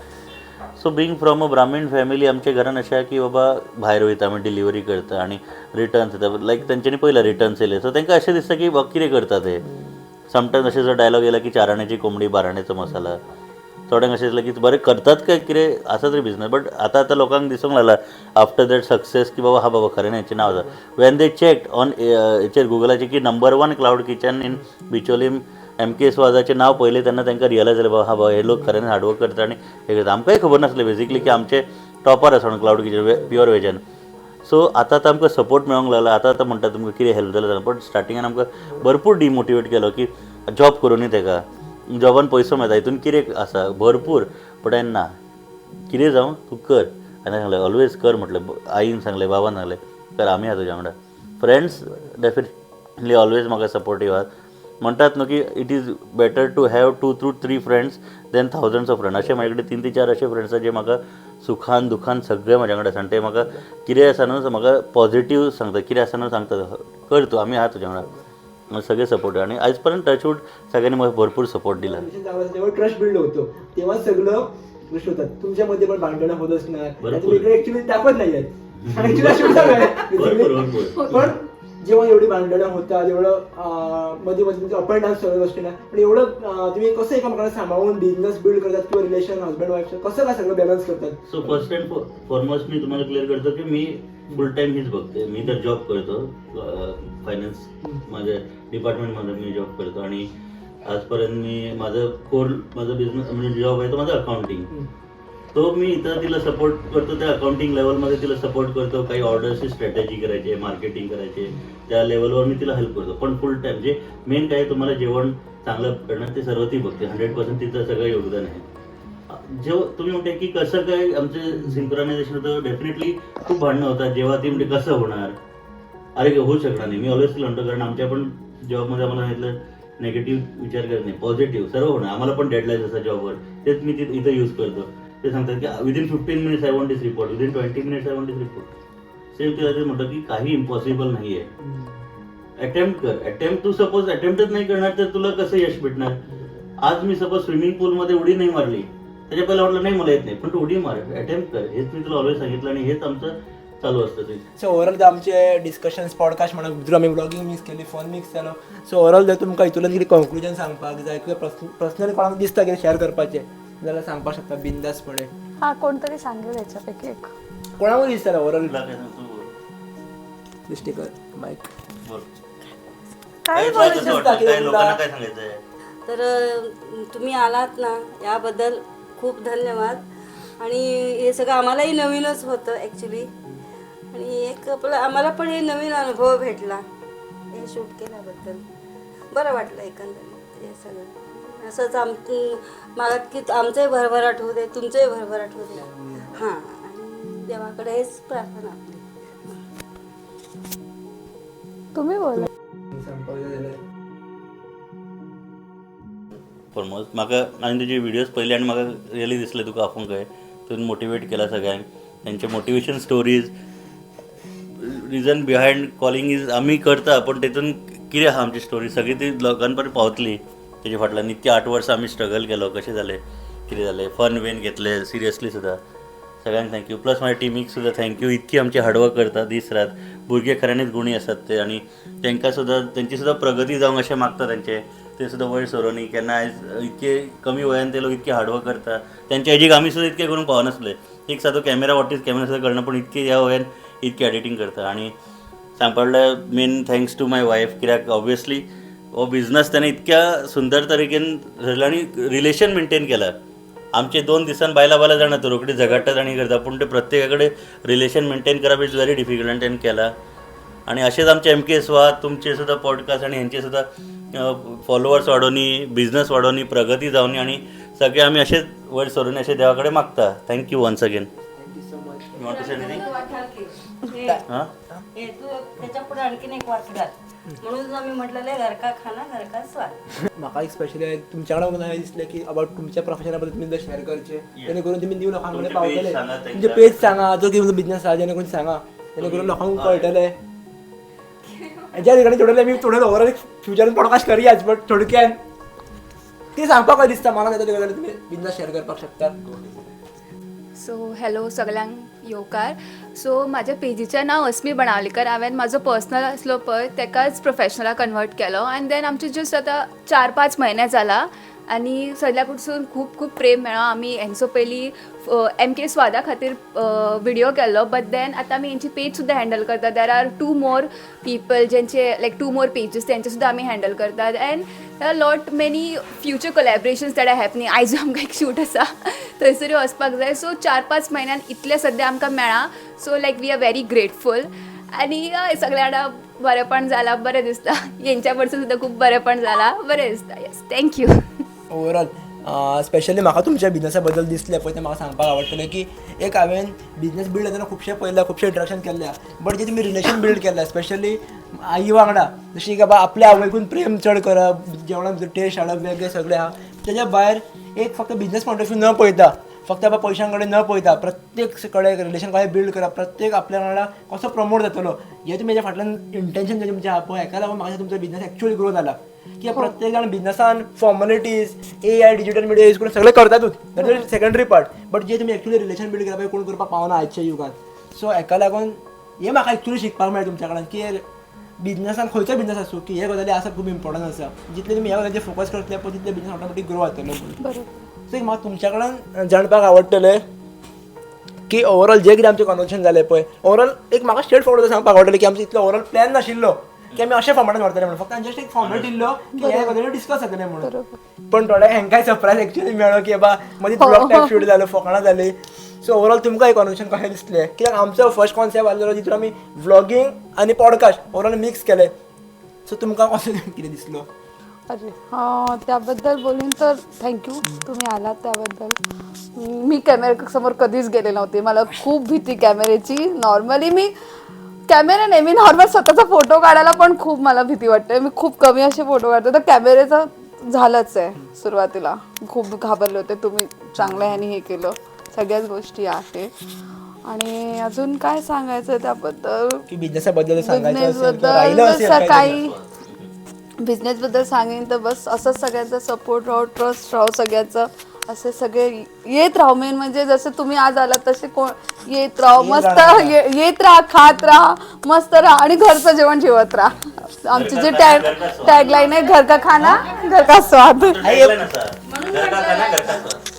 Speaker 2: so being from a Brahmin family आमच्या घरान अशें आहा की बाबा भायर वयता आमी डिलिव्हरी करता आनी रिटर्न्स येता लायक तेंच्यांनी पयला रिटर्न्स येयले सो तांकां अशें दिसता की कितें करता ते समटायम्स अशें जो डायलॉग येयला की चाराण्याची कोंबडी बाराण्याचो मसाला थोड्यांक अशें दिसलें की बरें करतात काय कितें आसा तरी बिझनस बट आतां लोकांक दिसूंक लागला आफ्टर दॅट सक्सेस की बाबा हा बाबा खरें हेंचें नांव आसा वेन दे चॅक ऑन हेचेर गुगलाचेर की number 1 cloud kitchen in Bicholim MKS वाजाचें नांव पयलें तेन्ना तांकां रियलायज जालें बाबा हा बाबा हे लोक खरें हार्डवर्क करता आनी हे करता आमकांय खबर नासलें बेजिकली की आमचे टॉपर आसा क्लाउड किचन प्युअर वेजान सो आतां आमकां सपोर्ट मेळोंक लागला आतां म्हणटा तुमकां कितें हेल्प जालें जाल्यार पण स्टार्टिंगान आमकां भरपूर डिमोटिवेट केलो की जॉब करूनी ताका जॉबान पयसो मेळटा हितून कितें आसा भरपूर बट हांवें ना कितें जावं तूं कर आनी सांगलें ऑलवेज कर म्हटलें आईन सांगलें बाबान सांगलें कर आमी आहा तुज्या वांगडा फ्रेंड्स डेफिनेटली ऑलवेज म्हाका सपोर्टीव आहात म्हणटात न्हू की it is better to have 2 to 3 friends than thousands of friends अशें म्हाजे कडेन 3 ते 4 अशे फ्रेंड्स आसा जे म्हाका सुखान दुखान सगळे म्हाज्या कडेन आसा आनी ते म्हाका कितें आसा न्हू म्हाका पॉझिटीव सांगता कितें आसा न्हू सांगता कर तूं आमी आहा तुज्या वांगडा सगळे सपोर्ट आणि आयज पर्यंत टचवूड सगळ्यांनी म्हाका भरपूर सपोर्ट दिला
Speaker 3: तेव्हा ट्रस्ट बिल्ड होतो तेव्हा सगळं गोष्ट होतात तुमच्यामध्ये पण भांडणं होत असणार
Speaker 2: भरपूर.
Speaker 3: तुम्ही ऍक्च्युली दाखवत नाही
Speaker 2: भरपूर.
Speaker 3: पण जेव्हा एवढी भांडणं होतात एवढं मध्ये मध्ये तुमचं अप अँड डाऊन सगळं गोष्टी ना पण एवढं तुम्ही कसं एकामेकाला सांभाळून बिझनेस बिल्ड करतात किंवा रिलेशन हजबंड वाईफ कसं काय सगळं बॅलन्स करतात
Speaker 2: सो फर्स्ट अँड फॉरमोस्ट मी तुम्हाला क्लिअर करतो की मी फुल टाइम हीच बघते मी तर जॉब करतो फायनान्स माझ्या डिपार्टमेंटमध्ये मी जॉब करतो आणि आजपर्यंत मी माझं बिझनेस म्हणजे जॉब आहे तो माझा अकाउंटिंग तो मी इथं तिला सपोर्ट करतो त्या अकाउंटिंग लेवलमध्ये तिला सपोर्ट करतो काही ऑर्डर्सची स्ट्रॅटेजी करायची मार्केटिंग करायचे त्या लेवलवर मी तिला हेल्प करतो पण फुल टाइम जे मेन काय तुम्हाला जेवण चांगलं करणं ते सर्व ती बघते 100% तिचं सगळं योगदान आहे जेव्हा तुम्ही म्हणते की कसं काय आमचं सिंक्रोनायझेशन होतं डेफिनेटली खूप भांडणं होतात जेव्हा ती म्हणते कसं होणार अरे होऊ शकणार नाही मी ऑलवेज तिला म्हणतो कारण आमच्या पण जॉबमध्ये आम्हाला सांगितलं नेगेटिव्ह विचार करत नाही पॉझिटिव्ह सर्व होणार आम्हाला पण डेडलाईन असतात जॉबवर तेच मी इथं यूज करतो ते सांगतात की within 15 minutes I want this report within 20 minutes I want this report same तिला ते म्हणतो की काही इम्पॉसिबल नाही आहे अटेम्प्ट कर अटेम्प्ट तू सपोज अटेम्प्टच नाही करणार तर तुला कसं यश भेटणार आज मी सपोज स्विमिंग पूलमध्ये उडी नाही मारली त्याच्या पहिला वाटलं नाही मला येत नाही पण तू उडी मार अटेम्प्ट कर हेच मी तुला ऑलवेज सांगितलं आणि हेच आमचं चालू असतं ते
Speaker 3: सो ओवरऑल आमचे डिस्कशन्स पॉडकास्ट म्हणून भितर आमी ब्लॉगिंग मिक्स केली फोन मिक्स केलो सो ओवरऑल जर तुमकां हितूंतल्यान कितें कंक्लुजन सांगपाक जाय किंवा पर्सनली कोणाक दिसता कितें शेअर करपाचें जाल्यार सांगपाक शकता बिंदासपणे
Speaker 1: हा कोणतरी सांगेल याच्यापैकी एक
Speaker 3: कोणाकूय दिसता ओवरऑल
Speaker 2: तुला काय सांगतो
Speaker 3: दृष्टीकर माईक
Speaker 2: बोल
Speaker 1: काय
Speaker 2: काय
Speaker 1: बोलायचं
Speaker 2: कसं वाटतं? काय लोकांना काय सांगायचं आहे
Speaker 5: तर तुम्ही आलात ना याबद्दल खूप धन्यवाद आणि हे सगळं आम्हालाही नवीनच होतं ॲक्च्युली आणि एक आपलं आम्हाला पण हे नवीन अनुभव भेटला हे शूट केल्याबद्दल बरं वाटलं एकंदरीत हे सगळं असंच मला की आमचंही भरभराट होऊ दे तुमचंही भरभराट होऊ दे हां आणि देवाकडे हेच प्रार्थना आपली
Speaker 1: तुम्ही बोला
Speaker 2: फॉरमोस्ट म्हाका हांवें तुजे व्हिडियोज पयले आनी म्हाका रियली दिसलें तुका आपूण कळ्ळें तुवें मोटिवेट केला सगळ्यांक तेंचे motivation stories reason behind calling is आमी करता पण तेतून कितें आहा आमची स्टोरी सगळी ती लोकां पर्यंत पावतली तेजे फाटल्यान इतके 8 वर्सां आमी स्ट्रगल केलो कशें जालें कितें जालें फन वेन घेतले सिरियसली सुद्दां सगळ्यांक थँक्यू प्लस म्हाज्या टीमीक सुद्दां थँक्यू इतकी आमची हार्डवर्क करता दीस रात भुरगे खऱ्यांनीच गुणी आसात ते आनी तांकां सुद्दां तेंची सुद्दां प्रगती जावंक अशें मागता ते सुद्दां वयर सरोनी केन्ना आयज इतके कमी वयान ते लोक इतके हार्डवर्क करता तेंच्या एजीक आमी सुद्दां इतके करूंक पावनासले एक सादो कॅमेरा वॉट इज कॅमेरा सुद्दां कळना पूण इतके ह्या वयान इतके एडिटींग करता आनी सांगपा म्हणल्यार main thanks to my wife कित्याक ऑब्वियसली हो बिझनस ताणें इतक्या सुंदर तरेकेन धरला आनी रिलेशन मेंटेन केला आमचे 2 दिसान बायला जाणा तो रोखडी झगडटात आनी करता पूण ते प्रत्येका कडेन रिलेशन मेंटेन करप इज व्हेरी डिफिकल्ट आनी तेणें केला आनी अशेंच आमचे MKS वाद तुमचे सुद्दां पॉडकास्ट आनी हेंचे सुद्दां फॉलोवर्स वाडोवनी बिझनस वाडोवनी प्रगती जावनी आनी सगळे आमी अशेंच वयर सरून अशें देवा कडेन मागता thank you once again
Speaker 3: thank you so much
Speaker 2: You want to say anything?
Speaker 5: तू वाचाल की?
Speaker 2: हा?
Speaker 5: हे तू त्याच्या पुढे आणखीन एक वाक्य घाल. म्हणून आम्ही म्हटलेलं घर का खाना घर का स्वाद.
Speaker 3: म्हाका एक स्पेशली तुमच्याकडे मला हे दिसलं की अबाउट तुमच्या प्रोफेशनाबद्दल तुम्ही शेअर करचे जेणेकरून तुम्ही न्यू लोकांकडे
Speaker 2: तुमचे
Speaker 3: पावतले
Speaker 2: page सांगा,
Speaker 3: तुमचे पेज सांगा जो की बिझनेस आहे जेणेकरून सांगा जेणेकरून लोकांक कळटले ज्या ठिकाणी थोडे मी थोडं ओव्हरऑल फ्युचरान पॉडकास्ट करूयाच बट थोडक्यान ते सांगपाक काय दिसता मला नाही तर तुम्ही बिझनेस शेअर करपाक शकता.
Speaker 6: सो हॅलो सगळ्यांक येवकार. सो म्हाज्या पेजीचें नांव अस्मी बनावलीकर. हांवें म्हाजो पर्सनल आसलो पळय तेकाच प्रोफेशनलाक कन्वर्ट केलो आनी देन आमचे जस्ट आतां 4-5 म्हयने जाला आनी सगल्या कडसून खूब खूब प्रेम मेळ्ळो. आमी हेंचो पयलीं MK स्वादा खातीर विडियो केल्लो बट देन आतां आमी हेंची पेज सुद्दां हँडल करता. देर आर 2 more people जेंचे लायक 2 more पेजीस तेंचे सुद्दां आमी हँडल करतात and lot many future collaborations that are happening. आयज आमकां एक शूट आसा थंयसरूय वचपाक जाय. सो 4-5 म्हयन्यान इतलें सद्या आमकां मेळ्ळा. So like we are very grateful आनी सगळ्या वांगडा बरेंपण जालां बरें दिसता. हेंच्या कडसून सुद्दां खूब बरेंपण जालां बरें दिसता. Yes thank you.
Speaker 3: ओवरऑल स्पेशली म्हाका तुमच्या बिझनेसा बद्दल दिसलें पळय तें म्हाका सांगपाक आवडटलें की एक हांवें बिझनेस बिल्ड करतना खुबशे पळयल्या खुबशे इंट्रॅक्शन केल्ल्या बट जे तुमी रिलेशन बिल्ड केल्या स्पेशली आई वांगडा जशी की बाबा आपल्या आवयकून प्रेम चड करप जेवणाक भितर टेस्ट हाडप वेगळें सगळें आहा तेज्या भायर एक फक्त बिझनेस पॉयंट ऑफ व्यू न पळयता फक्त बाबा पयशां कडेन न पळयता प्रत्येक कडेन रिलेशन कशें बिल्ड करप प्रत्येक आपल्या वांगडा कसो प्रमोट जातलो हे तुमी हेच्या फाटल्यान इंटेंशन जें तुमचें आहा पळय हेका लागून म्हाका तुमचो बिझनेस एक्चुअली ग्रो जाला की प्रत्येक जाण बिझनेसान formalities AI digital media use करून सगळें करतातूच that is secondary part but जे तुमी एक्चुअली रिलेशन बिल्ड करपाक कोण करपाक पावना आजच्या युगांत सो हेका लागून हे म्हाका एक्चुअली शिकपाक मेळ्ळें तुमच्या कडल्यान की बिझनेसान खंयचो बिझनेस आसूं की हे गजाली आसा खूब इम्पॉर्टंट आसा जितले तुमी ह्या गजालीचेर फोकस करतले पळय तितले बिझनेस ऑटोमॅटीक ग्रो जातलो
Speaker 1: बरोबर.
Speaker 3: सो एक म्हाका तुमच्या कडल्यान जाणपाक आवडटलें की ओवरऑल जे कितें आमचें कन्वर्सेशन जालें पळय ओवरऑल एक म्हाका स्ट्रेट फॉरवर्ड सांगपाक आवडटलें की आमचो इतलो ओवरऑल प्लॅन नाशिल्लो की आमी अशें फॉर्मेटान व्हरतले म्हणून फक्त जस्ट एक फॉर्मेट दिल्लो की ह्या गजाली डिस्कस जातले म्हणून पण थोड्या हेंकाय सरप्रायज एक्चुअली मेळ्ळो की बाबा मदीं ब्लॉग टायप शूट जालो फकाणां जाली सो ओवरऑल तुमकां एक कन्वर्सेशन कशें दिसलें कित्याक आमचो फर्स्ट कॉन्सेप्ट आसलेलो जितून आमी व्लॉगींग आनी पॉडकास्ट ओवरऑल मिक्स केलें सो तुमकां कसो कितें दिसलो.
Speaker 1: अरे त्याबद्दल बोलून तर थँक्यू तुम्ही आलात त्याबद्दल. मी कॅमेऱ्यासमोर कधीच गेले नव्हते. मला खूप भीती कॅमेऱ्याची. नॉर्मली मी कॅमेरा नाही मी नॉर्मल स्वतःचा फोटो काढायला पण खूप मला भीती वाटते. मी खूप कमी असे फोटो काढते तर कॅमेऱ्याचं झालंच आहे. सुरुवातीला खूप घाबरले होते. तुम्ही चांगलं ह्यानी हे केलं सगळ्याच गोष्टी आहे. आणि अजून काय सांगायचं त्याबद्दल
Speaker 3: की बिझनेसबद्दल सांगायचं असेल किंवा
Speaker 1: बिझनेसबद्दल
Speaker 3: राहिलं असेल
Speaker 1: जसं
Speaker 3: काही
Speaker 1: काही बिझनेसबद्दल सांगेन तर बस असंच सगळ्यांचा सपोर्ट राहो ट्रस्ट राहो सगळ्याचं असे सगळे येत राहो. मेन म्हणजे जसं तुम्ही आज आलात तसे कोण येत राहो मस्त येत राहा खात राहा मस्त राहा आणि घरचं जेवण जेवत राहा. आमची जे टॅगलाईन आहे घर का खाना घर का स्वाद.
Speaker 2: ऐकलं ना सर? घर का खाना घर का स्वाद.